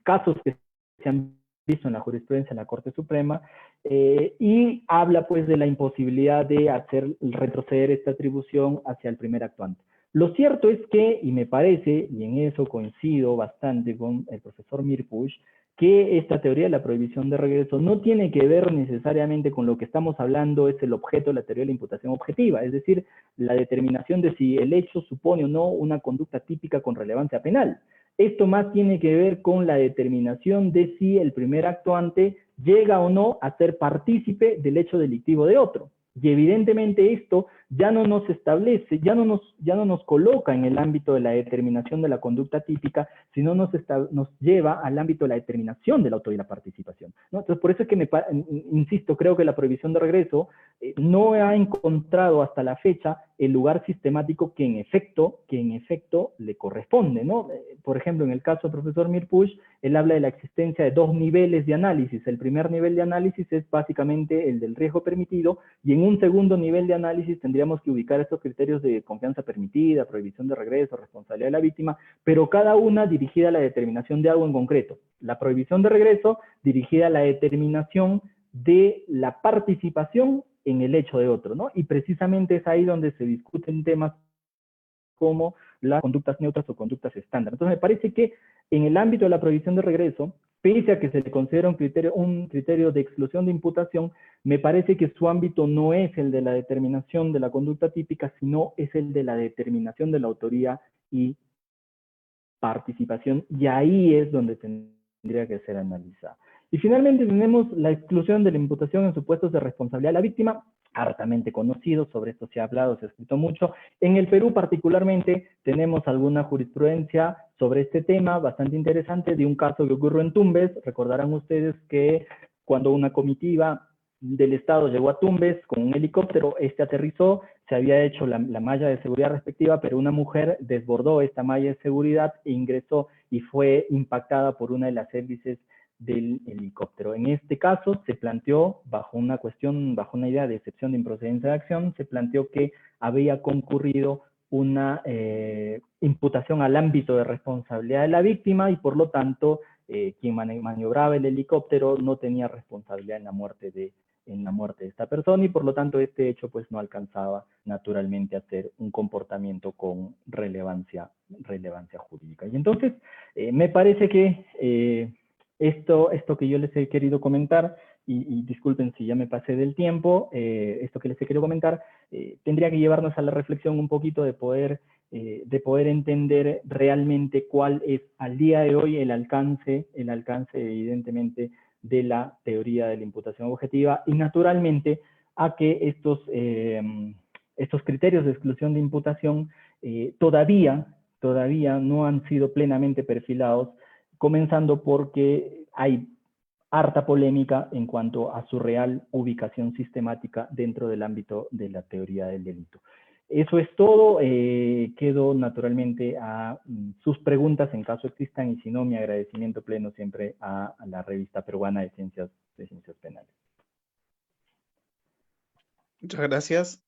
[SPEAKER 3] casos que se han visto en la jurisprudencia de la Corte Suprema, y habla pues de la imposibilidad de hacer retroceder esta atribución hacia el primer actuante. Lo cierto es que, y me parece, y en eso coincido bastante con el profesor Mirpuch, que esta teoría de la prohibición de regreso no tiene que ver necesariamente con lo que estamos hablando, es el objeto de la teoría de la imputación objetiva, es decir, la determinación de si el hecho supone o no una conducta típica con relevancia penal. Esto más tiene que ver con la determinación de si el primer actuante llega o no a ser partícipe del hecho delictivo de otro. Y evidentemente esto ya no nos establece, ya no nos coloca en el ámbito de la determinación de la conducta típica, sino nos lleva al ámbito de la determinación del autor y la participación, ¿no? Entonces, por eso es que insisto, creo que la prohibición de regreso no ha encontrado hasta la fecha el lugar sistemático que en efecto le corresponde, ¿no? Por ejemplo, en el caso del profesor Mirpuch, él habla de la existencia de dos niveles de análisis. El primer nivel de análisis es básicamente el del riesgo permitido, y en un segundo nivel de análisis tendríamos que ubicar estos criterios de confianza permitida, prohibición de regreso, responsabilidad de la víctima, pero cada una dirigida a la determinación de algo en concreto. La prohibición de regreso dirigida a la determinación de la participación en el hecho de otro, ¿no? Y precisamente es ahí donde se discuten temas como las conductas neutras o conductas estándar. Entonces me parece que en el ámbito de la prohibición de regreso, pese a que se le considera un criterio de exclusión de imputación, me parece que su ámbito no es el de la determinación de la conducta típica, sino es el de la determinación de la autoría y participación, y ahí es donde tendría que ser analizada. Y finalmente tenemos la exclusión de la imputación en supuestos de responsabilidad de la víctima, hartamente conocido, sobre esto se ha hablado, se ha escrito mucho. En el Perú particularmente tenemos alguna jurisprudencia sobre este tema bastante interesante de un caso que ocurrió en Tumbes. Recordarán ustedes que cuando una comitiva del Estado llegó a Tumbes con un helicóptero, este aterrizó, se había hecho la malla de seguridad respectiva, pero una mujer desbordó esta malla de seguridad e ingresó y fue impactada por una de las hélices del helicóptero. En este caso se planteó, bajo una idea de excepción de improcedencia de acción, se planteó que había concurrido una imputación al ámbito de responsabilidad de la víctima y por lo tanto quien maniobraba el helicóptero no tenía responsabilidad en la muerte de esta persona y por lo tanto este hecho pues no alcanzaba naturalmente a ser un comportamiento con relevancia jurídica. Y entonces me parece que esto que yo les he querido comentar, y disculpen si ya me pasé del tiempo, esto que les he querido comentar, tendría que llevarnos a la reflexión un poquito de poder entender realmente cuál es al día de hoy el alcance evidentemente de la teoría de la imputación objetiva y naturalmente a que estos criterios de exclusión de imputación todavía no han sido plenamente perfilados, comenzando porque hay harta polémica en cuanto a su real ubicación sistemática dentro del ámbito de la teoría del delito. Eso es todo. Quedo naturalmente a sus preguntas en caso existan y si no, mi agradecimiento pleno siempre a la Revista Peruana de Ciencias Penales.
[SPEAKER 2] Muchas gracias,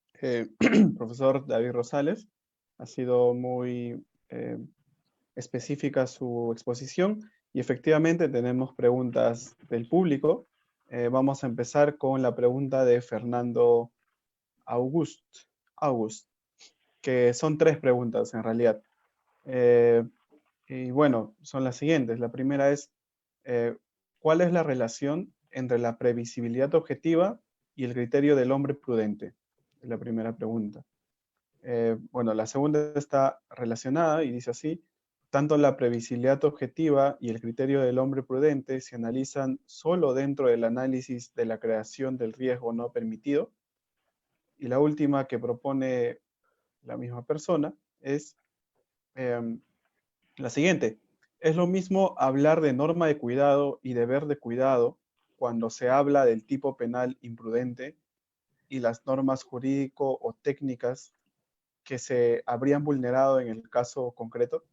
[SPEAKER 2] profesor David Rosales. Ha sido muy específica su exposición y efectivamente tenemos preguntas del público. Vamos a empezar con la pregunta de Fernando August, que son 3 preguntas en realidad. Y bueno, son las siguientes. La primera es, ¿cuál es la relación entre la previsibilidad objetiva y el criterio del hombre prudente? Es la primera pregunta. Bueno, la segunda está relacionada y dice así: tanto la previsibilidad objetiva y el criterio del hombre prudente se analizan solo dentro del análisis de la creación del riesgo no permitido. Y la última que propone la misma persona es la siguiente: ¿es lo mismo hablar de norma de cuidado y deber de cuidado cuando se habla del tipo penal imprudente y las normas jurídico o técnicas que se habrían vulnerado en el caso concreto?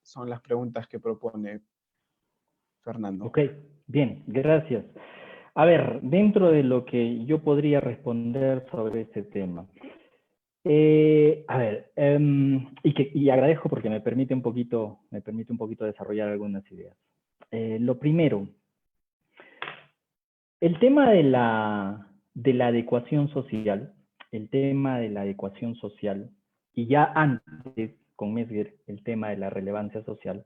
[SPEAKER 2] Son las preguntas que propone Fernando.
[SPEAKER 3] Ok, bien, gracias. A ver, dentro de lo que yo podría responder sobre este tema. Y agradezco porque me permite un poquito desarrollar algunas ideas. Lo primero, el tema de la adecuación social, y ya antes con Mesger el tema de la relevancia social,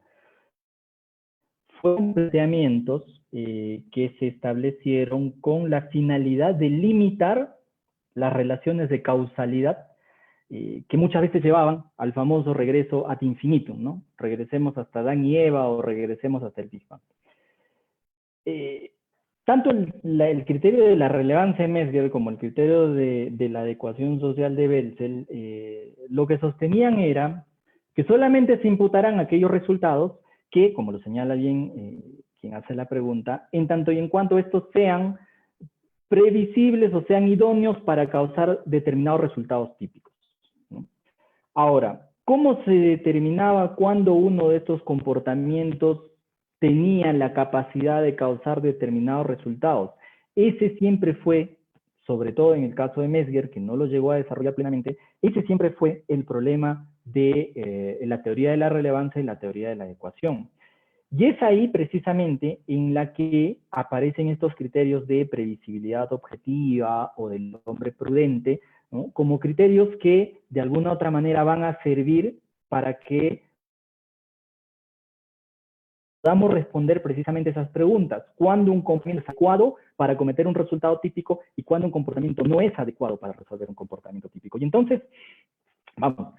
[SPEAKER 3] fueron planteamientos que se establecieron con la finalidad de limitar las relaciones de causalidad que muchas veces llevaban al famoso regreso ad infinitum, ¿no? Regresemos hasta Adán y Eva o regresemos hasta el Big Bang. Tanto el criterio de la relevancia de Mesger como el criterio de la adecuación social de Belzel, lo que sostenían era que solamente se imputarán aquellos resultados que, como lo señala bien quien hace la pregunta, en tanto y en cuanto estos sean previsibles o sean idóneos para causar determinados resultados típicos, ¿no? Ahora, ¿cómo se determinaba cuándo uno de estos comportamientos tenía la capacidad de causar determinados resultados? Ese siempre fue, sobre todo en el caso de Mesger, que no lo llegó a desarrollar plenamente, ese siempre fue el problema de la teoría de la relevancia y la teoría de la adecuación. Y es ahí precisamente en la que aparecen estos criterios de previsibilidad objetiva o del hombre prudente, ¿no? Como criterios que de alguna u otra manera van a servir para que podamos responder precisamente esas preguntas. ¿Cuándo un comportamiento es adecuado para cometer un resultado típico y cuándo un comportamiento no es adecuado para resolver un comportamiento típico? Y entonces, vamos,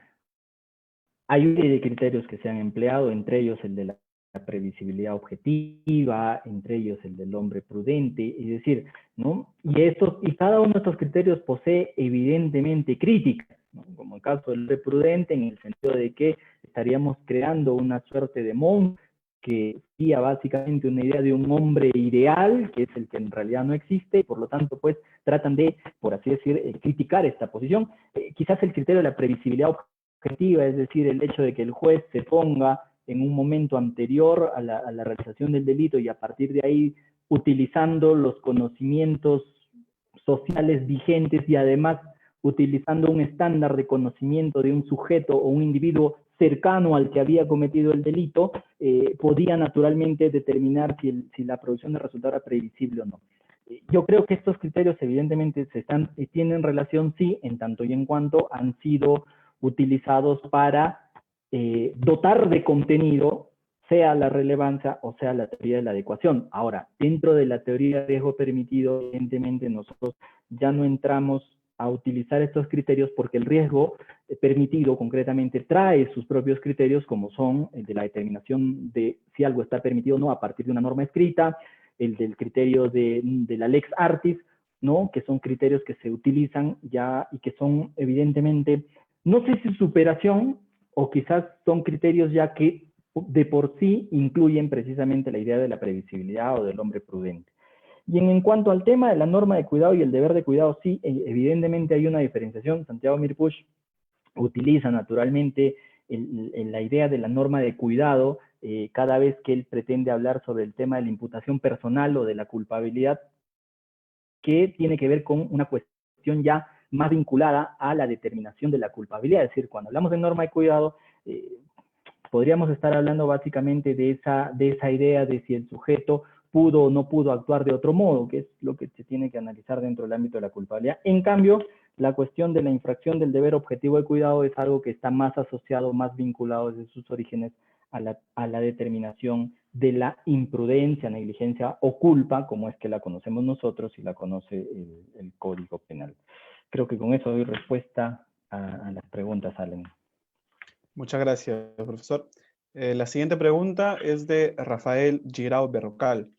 [SPEAKER 3] hay una serie de criterios que se han empleado, entre ellos el de la previsibilidad objetiva, entre ellos el del hombre prudente, es decir, ¿no? Y cada uno de estos criterios posee evidentemente críticas, ¿no? Como el caso del hombre prudente, en el sentido de que estaríamos creando una suerte de monstruo que sería básicamente una idea de un hombre ideal, que es el que en realidad no existe, y por lo tanto, pues, tratan de, por así decir, criticar esta posición. Quizás el criterio de la previsibilidad objetiva, es decir, el hecho de que el juez se ponga en un momento anterior a la realización del delito y a partir de ahí, utilizando los conocimientos sociales vigentes y además utilizando un estándar de conocimiento de un sujeto o un individuo cercano al que había cometido el delito, podía naturalmente determinar si la producción de resultado era previsible o no. Yo creo que estos criterios evidentemente tienen relación, sí, en tanto y en cuanto han sido utilizados para dotar de contenido, sea la relevancia o sea la teoría de la adecuación. Ahora, dentro de la teoría de riesgo permitido, evidentemente nosotros ya no entramos a utilizar estos criterios porque el riesgo permitido concretamente trae sus propios criterios, como son el de la determinación de si algo está permitido o no a partir de una norma escrita, el del criterio de la lex artis, ¿no? Que son criterios que se utilizan ya y que son evidentemente, no sé si superación o quizás son criterios ya que de por sí incluyen precisamente la idea de la previsibilidad o del hombre prudente. Y en cuanto al tema de la norma de cuidado y el deber de cuidado, sí, evidentemente hay una diferenciación. Santiago Mirpuch utiliza naturalmente la idea de la norma de cuidado cada vez que él pretende hablar sobre el tema de la imputación personal o de la culpabilidad, que tiene que ver con una cuestión ya más vinculada a la determinación de la culpabilidad. Es decir, cuando hablamos de norma de cuidado, podríamos estar hablando básicamente de esa idea de si el sujeto pudo o no pudo actuar de otro modo, que es lo que se tiene que analizar dentro del ámbito de la culpabilidad. En cambio, la cuestión de la infracción del deber objetivo de cuidado es algo que está más asociado, más vinculado desde sus orígenes a la determinación de la imprudencia, negligencia o culpa, como es que la conocemos nosotros y la conoce el Código Penal. Creo que con eso doy respuesta a las preguntas, Allen.
[SPEAKER 2] Muchas gracias, profesor. La siguiente pregunta es de Rafael Girao Berrocal.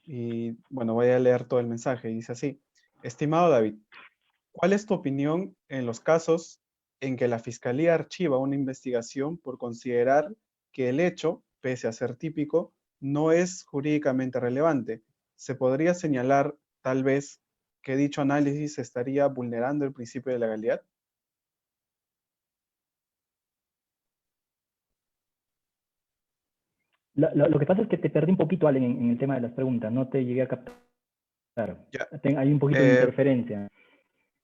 [SPEAKER 2] Y bueno, voy a leer todo el mensaje. Dice así: estimado David, ¿cuál es tu opinión en los casos en que la Fiscalía archiva una investigación por considerar que el hecho, pese a ser típico, no es jurídicamente relevante? ¿Se podría señalar, tal vez, que dicho análisis estaría vulnerando el principio de legalidad?
[SPEAKER 3] Lo que pasa es que te perdí un poquito, Allen, en el tema de las preguntas. No te llegué a captar.
[SPEAKER 2] Ya.
[SPEAKER 3] Hay un poquito de interferencia.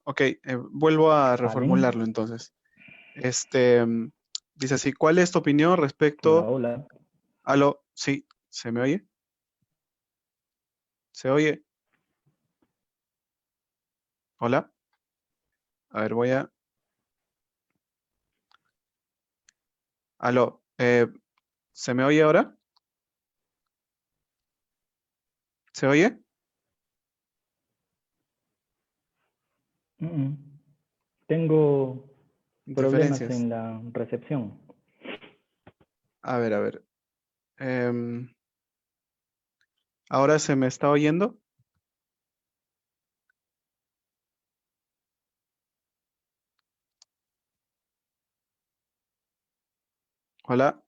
[SPEAKER 2] Ok, vuelvo a
[SPEAKER 3] Allen.
[SPEAKER 2] reformularlo entonces. Dice así: ¿cuál es tu opinión
[SPEAKER 3] Hola,
[SPEAKER 2] respecto...
[SPEAKER 3] hola.
[SPEAKER 2] Aló, sí, ¿se me oye? ¿Se oye? Hola. A ver, voy a... Aló, ¿se me oye ahora? ¿Se oye?
[SPEAKER 3] Tengo problemas
[SPEAKER 2] Interferencias.
[SPEAKER 3] en la recepción.
[SPEAKER 2] A ver, a ver. ¿Ahora se me está oyendo? Hola.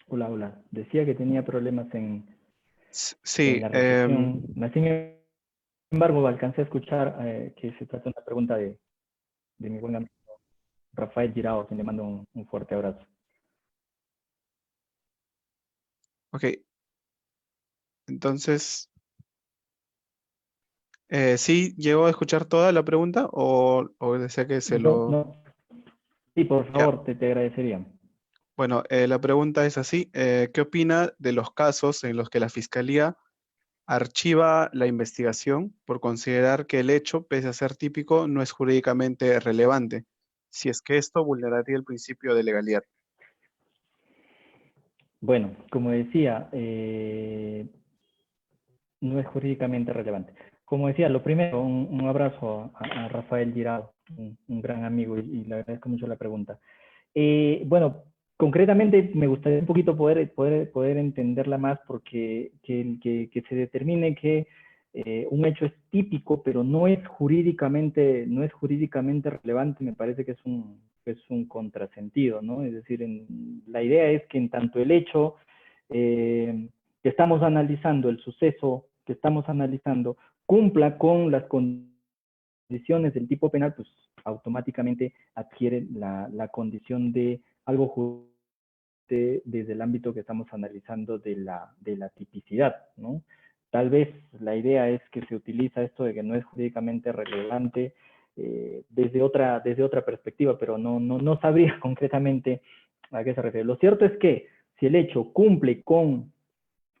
[SPEAKER 3] Hola, hola. Decía que tenía problemas en
[SPEAKER 2] Sí,
[SPEAKER 3] la recepción. Sin embargo, alcancé a escuchar que se trata de una pregunta de mi buen amigo Rafael Girao, a quien le mando un fuerte abrazo.
[SPEAKER 2] ok. Entonces, ¿sí llegó a escuchar toda la pregunta o desea que se
[SPEAKER 3] No,
[SPEAKER 2] lo...
[SPEAKER 3] no. Sí, por
[SPEAKER 2] Ya.
[SPEAKER 3] favor, te agradecería.
[SPEAKER 2] Bueno, la pregunta es así: ¿qué opina de los casos en los que la Fiscalía archiva la investigación por considerar que el hecho, pese a ser típico, no es jurídicamente relevante, si es que esto vulneraría el principio de legalidad?
[SPEAKER 3] Bueno, como decía, no es jurídicamente relevante. Como decía, lo primero, un abrazo a Rafael Girado, un gran amigo, y le agradezco mucho la pregunta. Bueno, concretamente me gustaría un poquito poder entenderla más, porque que se determine que un hecho es típico, pero no es jurídicamente relevante, me parece que es un contrasentido, ¿no? Es decir, la idea es que en tanto el hecho que estamos analizando, el suceso que estamos analizando, cumpla con las condiciones del tipo penal, pues automáticamente adquiere la condición de algo jurídico desde el ámbito que estamos analizando de la tipicidad, ¿no? Tal vez la idea es que se utiliza esto de que no es jurídicamente relevante desde otra perspectiva, pero no sabría concretamente a qué se refiere. Lo cierto es que si el hecho cumple con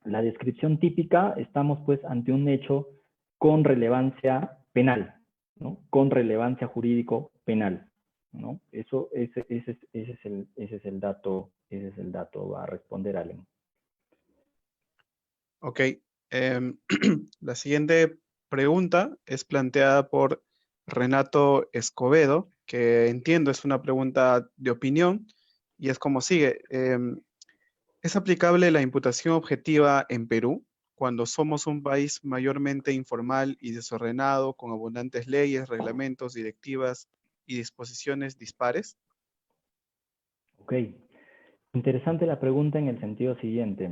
[SPEAKER 3] la descripción típica, estamos pues ante un hecho con relevancia penal, ¿no? Con relevancia jurídico penal, ¿no? Ese es el dato, va a responder Allen.
[SPEAKER 2] Ok. La siguiente pregunta es planteada por Renato Escobedo, que entiendo es una pregunta de opinión, y es como sigue. ¿Es aplicable la imputación objetiva en Perú cuando somos un país mayormente informal y desordenado, con abundantes leyes, reglamentos, directivas y disposiciones dispares?
[SPEAKER 3] Ok. Interesante la pregunta en el sentido siguiente.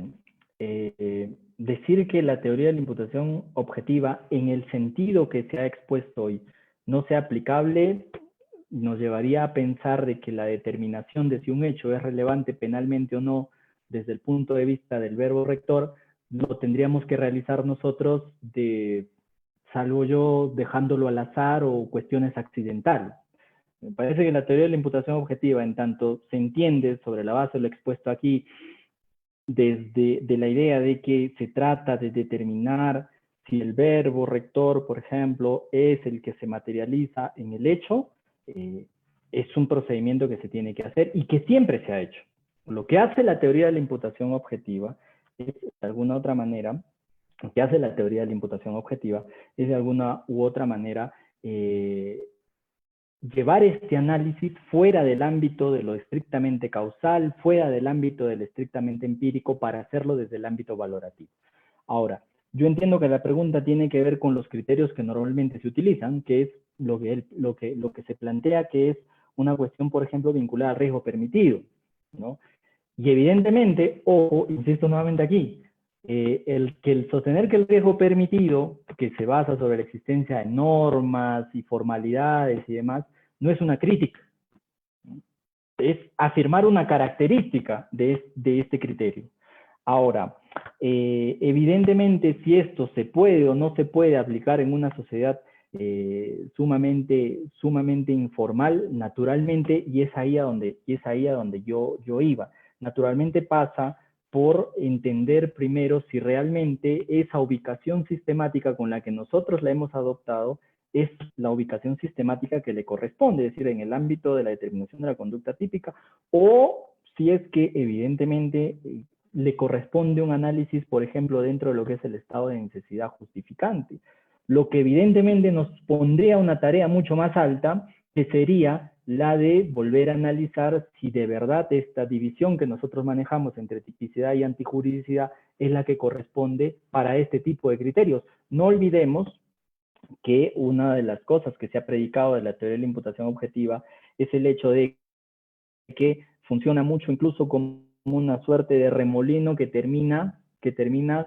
[SPEAKER 3] Decir que la teoría de la imputación objetiva, en el sentido que se ha expuesto hoy, no sea aplicable, nos llevaría a pensar de que la determinación de si un hecho es relevante penalmente o no, desde el punto de vista del verbo rector, lo tendríamos que realizar nosotros salvo yo, dejándolo al azar o cuestiones accidentales. Me parece que la teoría de la imputación objetiva, en tanto se entiende sobre la base de lo expuesto aquí, desde de la idea de que se trata de determinar si el verbo rector, por ejemplo, es el que se materializa en el hecho, es un procedimiento que se tiene que hacer y que siempre se ha hecho. Lo que hace la teoría de la imputación objetiva es, de alguna otra manera, lo que hace la teoría de la imputación objetiva es de alguna u otra manera llevar este análisis fuera del ámbito de lo estrictamente causal, fuera del ámbito del estrictamente empírico, para hacerlo desde el ámbito valorativo. Ahora, yo entiendo que la pregunta tiene que ver con los criterios que normalmente se utilizan, que es lo que se plantea, que es una cuestión, por ejemplo, vinculada al riesgo permitido, ¿no? Y evidentemente, ojo, insisto nuevamente aquí, el sostener que el riesgo permitido, que se basa sobre la existencia de normas y formalidades y demás, no es una crítica, es afirmar una característica de este criterio. Ahora, evidentemente, si esto se puede o no se puede aplicar en una sociedad sumamente informal, naturalmente, y es ahí a donde yo iba. Naturalmente pasa por entender primero si realmente esa ubicación sistemática con la que nosotros la hemos adoptado es la ubicación sistemática que le corresponde, es decir, en el ámbito de la determinación de la conducta típica, o si es que evidentemente le corresponde un análisis, por ejemplo, dentro de lo que es el estado de necesidad justificante, lo que evidentemente nos pondría una tarea mucho más alta, que sería la de volver a analizar si de verdad esta división que nosotros manejamos entre tipicidad y antijuridicidad es la que corresponde para este tipo de criterios. No olvidemos que una de las cosas que se ha predicado de la teoría de la imputación objetiva es el hecho de que funciona mucho incluso como una suerte de remolino que termina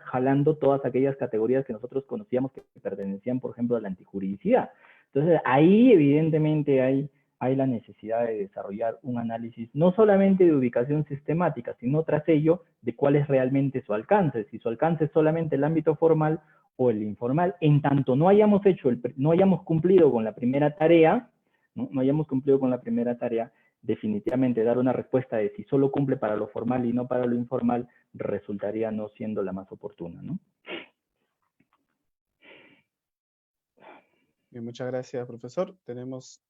[SPEAKER 3] jalando todas aquellas categorías que nosotros conocíamos que pertenecían, por ejemplo, a la antijuridicidad. Entonces, ahí evidentemente hay la necesidad de desarrollar un análisis no solamente de ubicación sistemática, sino tras ello de cuál es realmente su alcance, si su alcance es solamente el ámbito formal o el informal. En tanto no hayamos cumplido con la primera tarea, no hayamos cumplido con la primera tarea, definitivamente dar una respuesta de si solo cumple para lo formal y no para lo informal resultaría no siendo la más oportuna, ¿no?
[SPEAKER 2] Bien, muchas gracias, profesor. Tenemos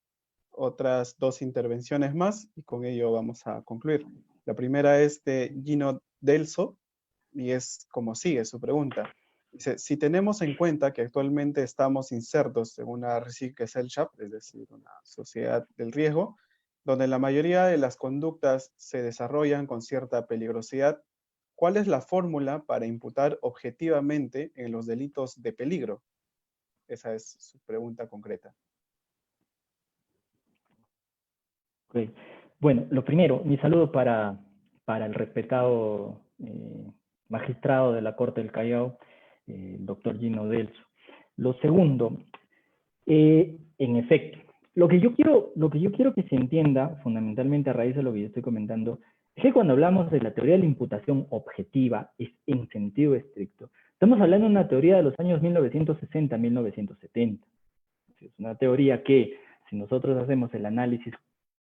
[SPEAKER 2] otras dos intervenciones más y con ello vamos a concluir. La primera es de Gino Delso, y es como sigue su pregunta. Dice, si tenemos en cuenta que actualmente estamos insertos en una Risikogesellschaft, es decir, una sociedad del riesgo, donde la mayoría de las conductas se desarrollan con cierta peligrosidad, ¿cuál es la fórmula para imputar objetivamente en los delitos de peligro? Esa es su pregunta concreta.
[SPEAKER 3] Ok. Bueno, lo primero, mi saludo para el respetado magistrado de la Corte del Callao, el doctor Gino Delso. Lo segundo, en efecto, lo que yo quiero que se entienda, fundamentalmente a raíz de lo que yo estoy comentando, es que cuando hablamos de la teoría de la imputación objetiva, es en sentido estricto, estamos hablando de una teoría de los años 1960-1970. Es una teoría que, si nosotros hacemos el análisis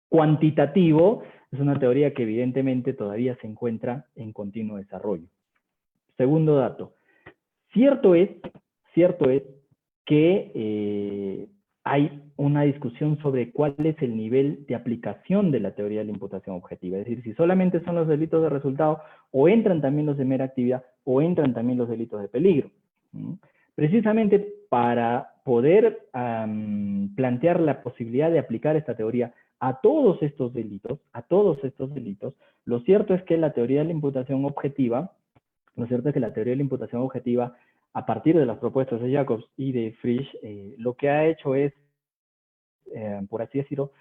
[SPEAKER 3] cuantitativo, es una teoría que evidentemente todavía se encuentra en continuo desarrollo. Segundo dato, cierto es que hay una discusión sobre cuál es el nivel de aplicación de la teoría de la imputación objetiva. Es decir, si solamente son los delitos de resultado, o entran también los de mera actividad, o entran también los delitos de peligro. Precisamente para poder plantear la posibilidad de aplicar esta teoría a todos estos delitos, lo cierto es que la teoría de la imputación objetiva, a partir de las propuestas de Jacobs y de Frisch, lo que ha hecho es, por así decirlo,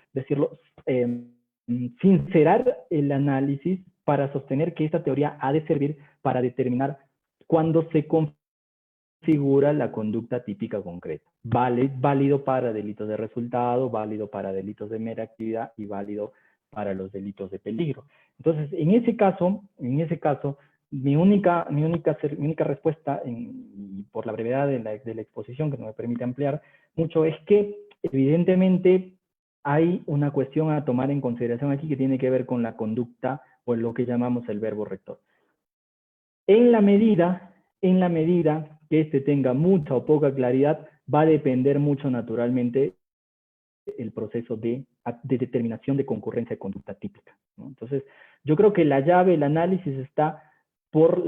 [SPEAKER 3] sincerar el análisis para sostener que esta teoría ha de servir para determinar cuándo se configura la conducta típica concreta. Válido para delitos de resultado, válido para delitos de mera actividad y válido para los delitos de peligro. Entonces, en ese caso, mi única respuesta, y por la brevedad de la exposición que no me permite ampliar mucho, es que evidentemente hay una cuestión a tomar en consideración aquí que tiene que ver con la conducta o lo que llamamos el verbo rector. En la medida que este tenga mucha o poca claridad, va a depender mucho naturalmente el proceso de determinación de concurrencia de conducta típica, ¿no? Entonces, yo creo que la llave, el análisis está por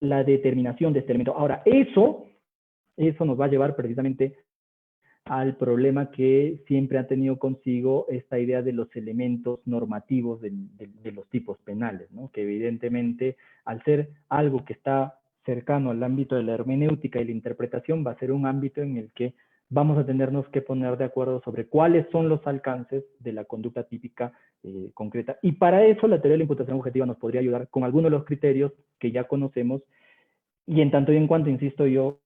[SPEAKER 3] la determinación de este elemento. Ahora, eso nos va a llevar precisamente al problema que siempre ha tenido consigo esta idea de los elementos normativos de los tipos penales, ¿no? Que evidentemente, al ser algo que está cercano al ámbito de la hermenéutica y la interpretación, va a ser un ámbito en el que vamos a tenernos que poner de acuerdo sobre cuáles son los alcances de la conducta típica concreta. Y para eso la teoría de la imputación objetiva nos podría ayudar con algunos de los criterios que ya conocemos, y en tanto y en cuanto, insisto yo,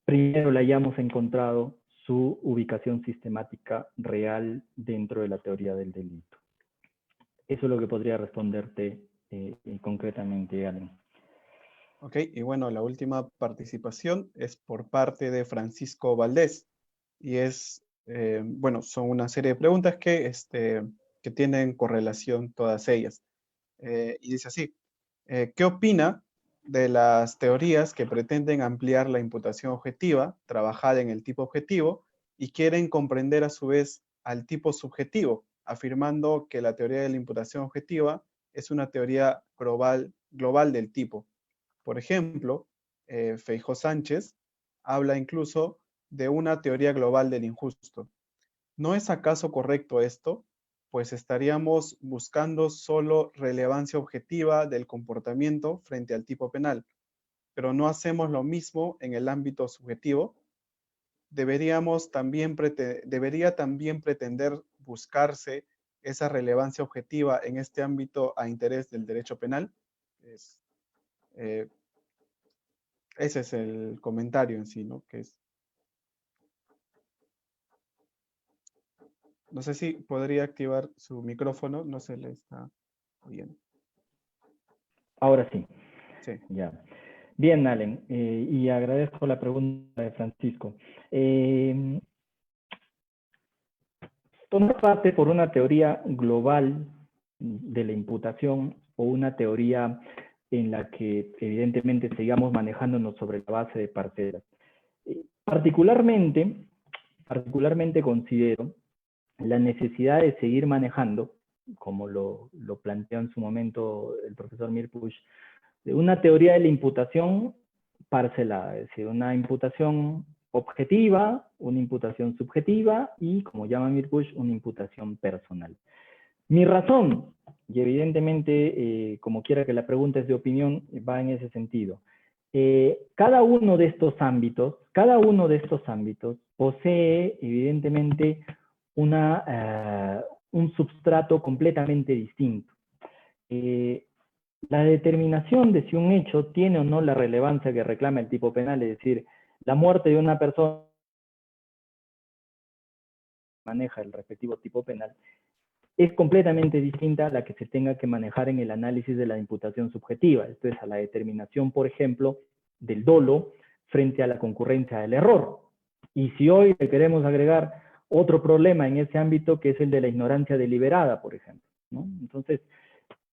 [SPEAKER 3] primero le hayamos encontrado su ubicación sistemática real dentro de la teoría del delito. Eso es lo que podría responderte concretamente, Allen.
[SPEAKER 2] Ok, y bueno, la última participación es por parte de Francisco Valdés, y es, bueno, son una serie de preguntas que tienen correlación todas ellas. Y dice así, ¿qué opina de las teorías que pretenden ampliar la imputación objetiva, trabajada en el tipo objetivo, y quieren comprender a su vez al tipo subjetivo, afirmando que la teoría de la imputación objetiva es una teoría global del tipo? Por ejemplo, Feijó Sánchez habla incluso de una teoría global del injusto. ¿No es acaso correcto esto? Pues estaríamos buscando solo relevancia objetiva del comportamiento frente al tipo penal, pero no hacemos lo mismo en el ámbito subjetivo. Debería también pretender buscarse esa relevancia objetiva en este ámbito a interés del derecho penal. Ese es el comentario en sí, ¿no? No sé si podría activar su micrófono, no se le está oyendo.
[SPEAKER 3] Ahora sí.
[SPEAKER 2] Sí.
[SPEAKER 3] Ya. Bien, Allen, y agradezco la pregunta de Francisco. Tomar parte por una teoría global de la imputación o una teoría en la que evidentemente sigamos manejándonos sobre la base de parcelas. Particularmente considero la necesidad de seguir manejando como lo planteó en su momento el profesor Mirpuch, de una teoría de la imputación parcelada, es decir, una imputación objetiva, una imputación subjetiva y, como llama Mirpuch, una imputación personal. Mi razón, y evidentemente, como quiera que la pregunta es de opinión, va en ese sentido. Cada uno de estos ámbitos posee, evidentemente, un substrato completamente distinto. La determinación de si un hecho tiene o no la relevancia que reclama el tipo penal, es decir, la muerte de una persona maneja el respectivo tipo penal, es completamente distinta a la que se tenga que manejar en el análisis de la imputación subjetiva, esto es, a la determinación, por ejemplo, del dolo frente a la concurrencia del error. Y si hoy le queremos agregar otro problema en ese ámbito, que es el de la ignorancia deliberada, por ejemplo, ¿no? Entonces,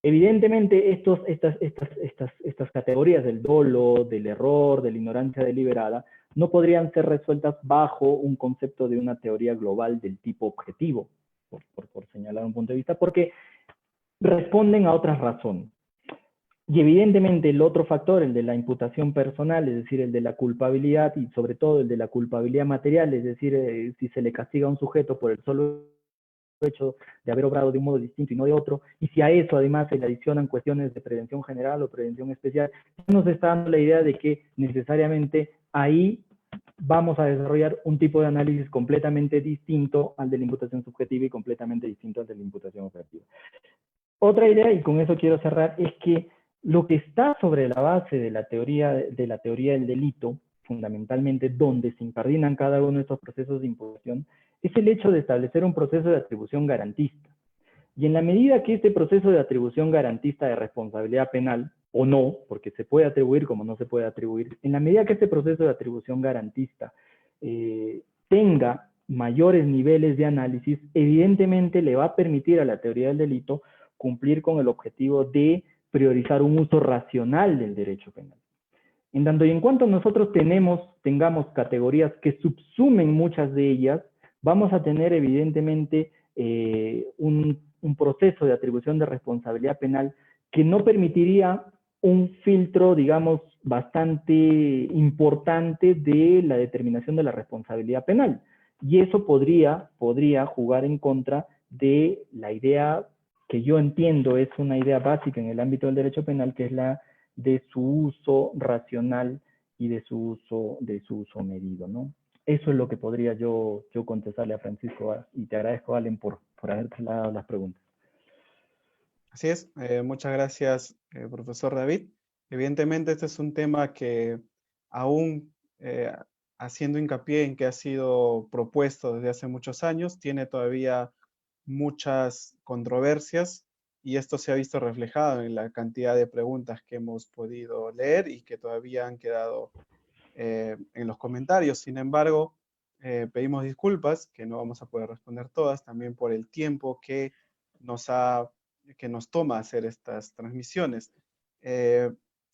[SPEAKER 3] evidentemente, estas categorías del dolo, del error, de la ignorancia deliberada, no podrían ser resueltas bajo un concepto de una teoría global del tipo objetivo, por señalar un punto de vista, porque responden a otras razones. Y evidentemente el otro factor, el de la imputación personal, es decir, el de la culpabilidad y sobre todo el de la culpabilidad material, es decir, si se le castiga a un sujeto por el solo hecho de haber obrado de un modo distinto y no de otro, y si a eso además se le adicionan cuestiones de prevención general o prevención especial, nos está dando la idea de que necesariamente ahí vamos a desarrollar un tipo de análisis completamente distinto al de la imputación subjetiva y completamente distinto al de la imputación objetiva. Otra idea, y con eso quiero cerrar, es que lo que está sobre la base de la teoría del delito, fundamentalmente donde se incardinan cada uno de estos procesos de imputación, es el hecho de establecer un proceso de atribución garantista. Y en la medida que este proceso de atribución garantista de responsabilidad penal, o no, porque se puede atribuir como no se puede atribuir, en la medida que este proceso de atribución garantista tenga mayores niveles de análisis, evidentemente le va a permitir a la teoría del delito cumplir con el objetivo de priorizar un uso racional del derecho penal. En tanto y en cuanto nosotros tengamos categorías que subsumen muchas de ellas, vamos a tener evidentemente un proceso de atribución de responsabilidad penal que no permitiría un filtro, digamos, bastante importante de la determinación de la responsabilidad penal. Y eso podría jugar en contra de la idea que yo entiendo es una idea básica en el ámbito del derecho penal, que es la de su uso racional y de su uso medido, ¿no? Eso es lo que podría yo contestarle a Francisco, y te agradezco, Allen, por haber trasladado las preguntas.
[SPEAKER 2] Así es, muchas gracias, profesor David. Evidentemente este es un tema que aún haciendo hincapié en que ha sido propuesto desde hace muchos años, tiene todavía muchas controversias y esto se ha visto reflejado en la cantidad de preguntas que hemos podido leer y que todavía han quedado en los comentarios. Sin embargo, pedimos disculpas que no vamos a poder responder todas, también por el tiempo que nos toma hacer estas transmisiones.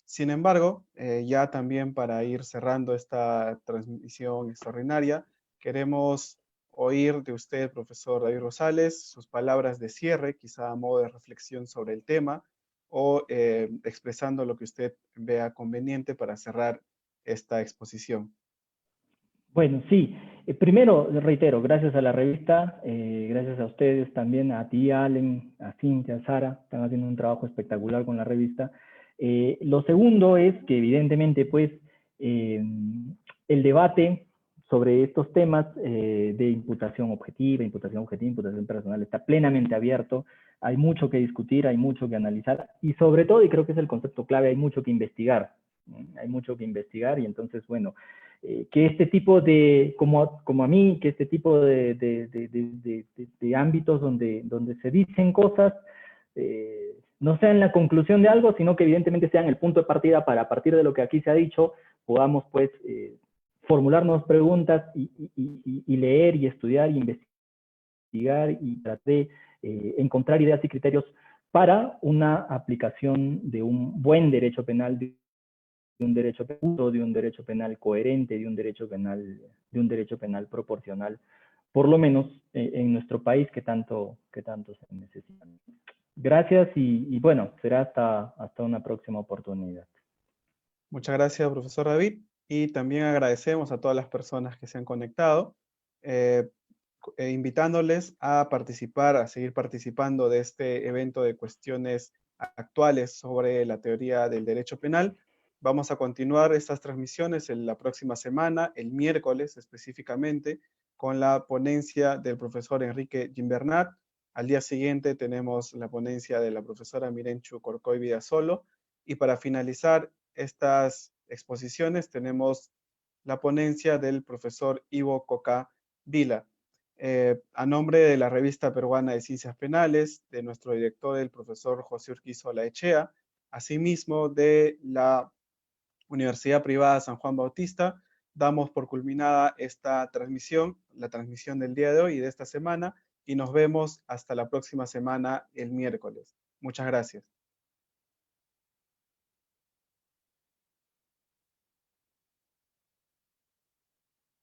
[SPEAKER 2] Sin embargo, ya también para ir cerrando esta transmisión extraordinaria, queremos oír de usted, profesor David Rosales, sus palabras de cierre, quizá a modo de reflexión sobre el tema, o expresando lo que usted vea conveniente para cerrar esta exposición.
[SPEAKER 3] Bueno, sí. Primero, reitero, gracias a la revista, gracias a ustedes también, a ti, Allen, a Cintia, a Sara, están haciendo un trabajo espectacular con la revista. Lo segundo es que evidentemente, pues, el debate sobre estos temas de imputación objetiva, imputación personal, está plenamente abierto. Hay mucho que discutir, hay mucho que analizar y sobre todo, y creo que es el concepto clave, hay mucho que investigar. Hay mucho que investigar y entonces, bueno, que este tipo de, como a mí, que este tipo de ámbitos donde se dicen cosas, no sean la conclusión de algo, sino que evidentemente sean el punto de partida para, a partir de lo que aquí se ha dicho, podamos pues formularnos preguntas y leer y estudiar y investigar y tratar de encontrar ideas y criterios para una aplicación de un buen derecho penal, de un derecho justo, de un derecho penal coherente, de un derecho penal proporcional por lo menos en nuestro país que tanto se necesitan. Gracias y bueno, será hasta una próxima oportunidad.
[SPEAKER 2] Muchas gracias, profesor David, y también agradecemos a todas las personas que se han conectado, invitándoles a participar, a seguir participando de este evento de cuestiones actuales sobre la teoría del derecho penal. Vamos a continuar estas transmisiones en la próxima semana, el miércoles específicamente, con la ponencia del profesor Enrique Gimbernat. Al día siguiente tenemos la ponencia de la profesora Mirenchu Corcoy Vidasolo. Y para finalizar estas exposiciones tenemos la ponencia del profesor Ivo Coca Vila. A nombre de la Revista Peruana de Ciencias Penales, de nuestro director, el profesor José Urquizo Laechea, asimismo de la Universidad Privada San Juan Bautista, damos por culminada esta transmisión, la transmisión del día de hoy y de esta semana, y nos vemos hasta la próxima semana, el miércoles. Muchas gracias.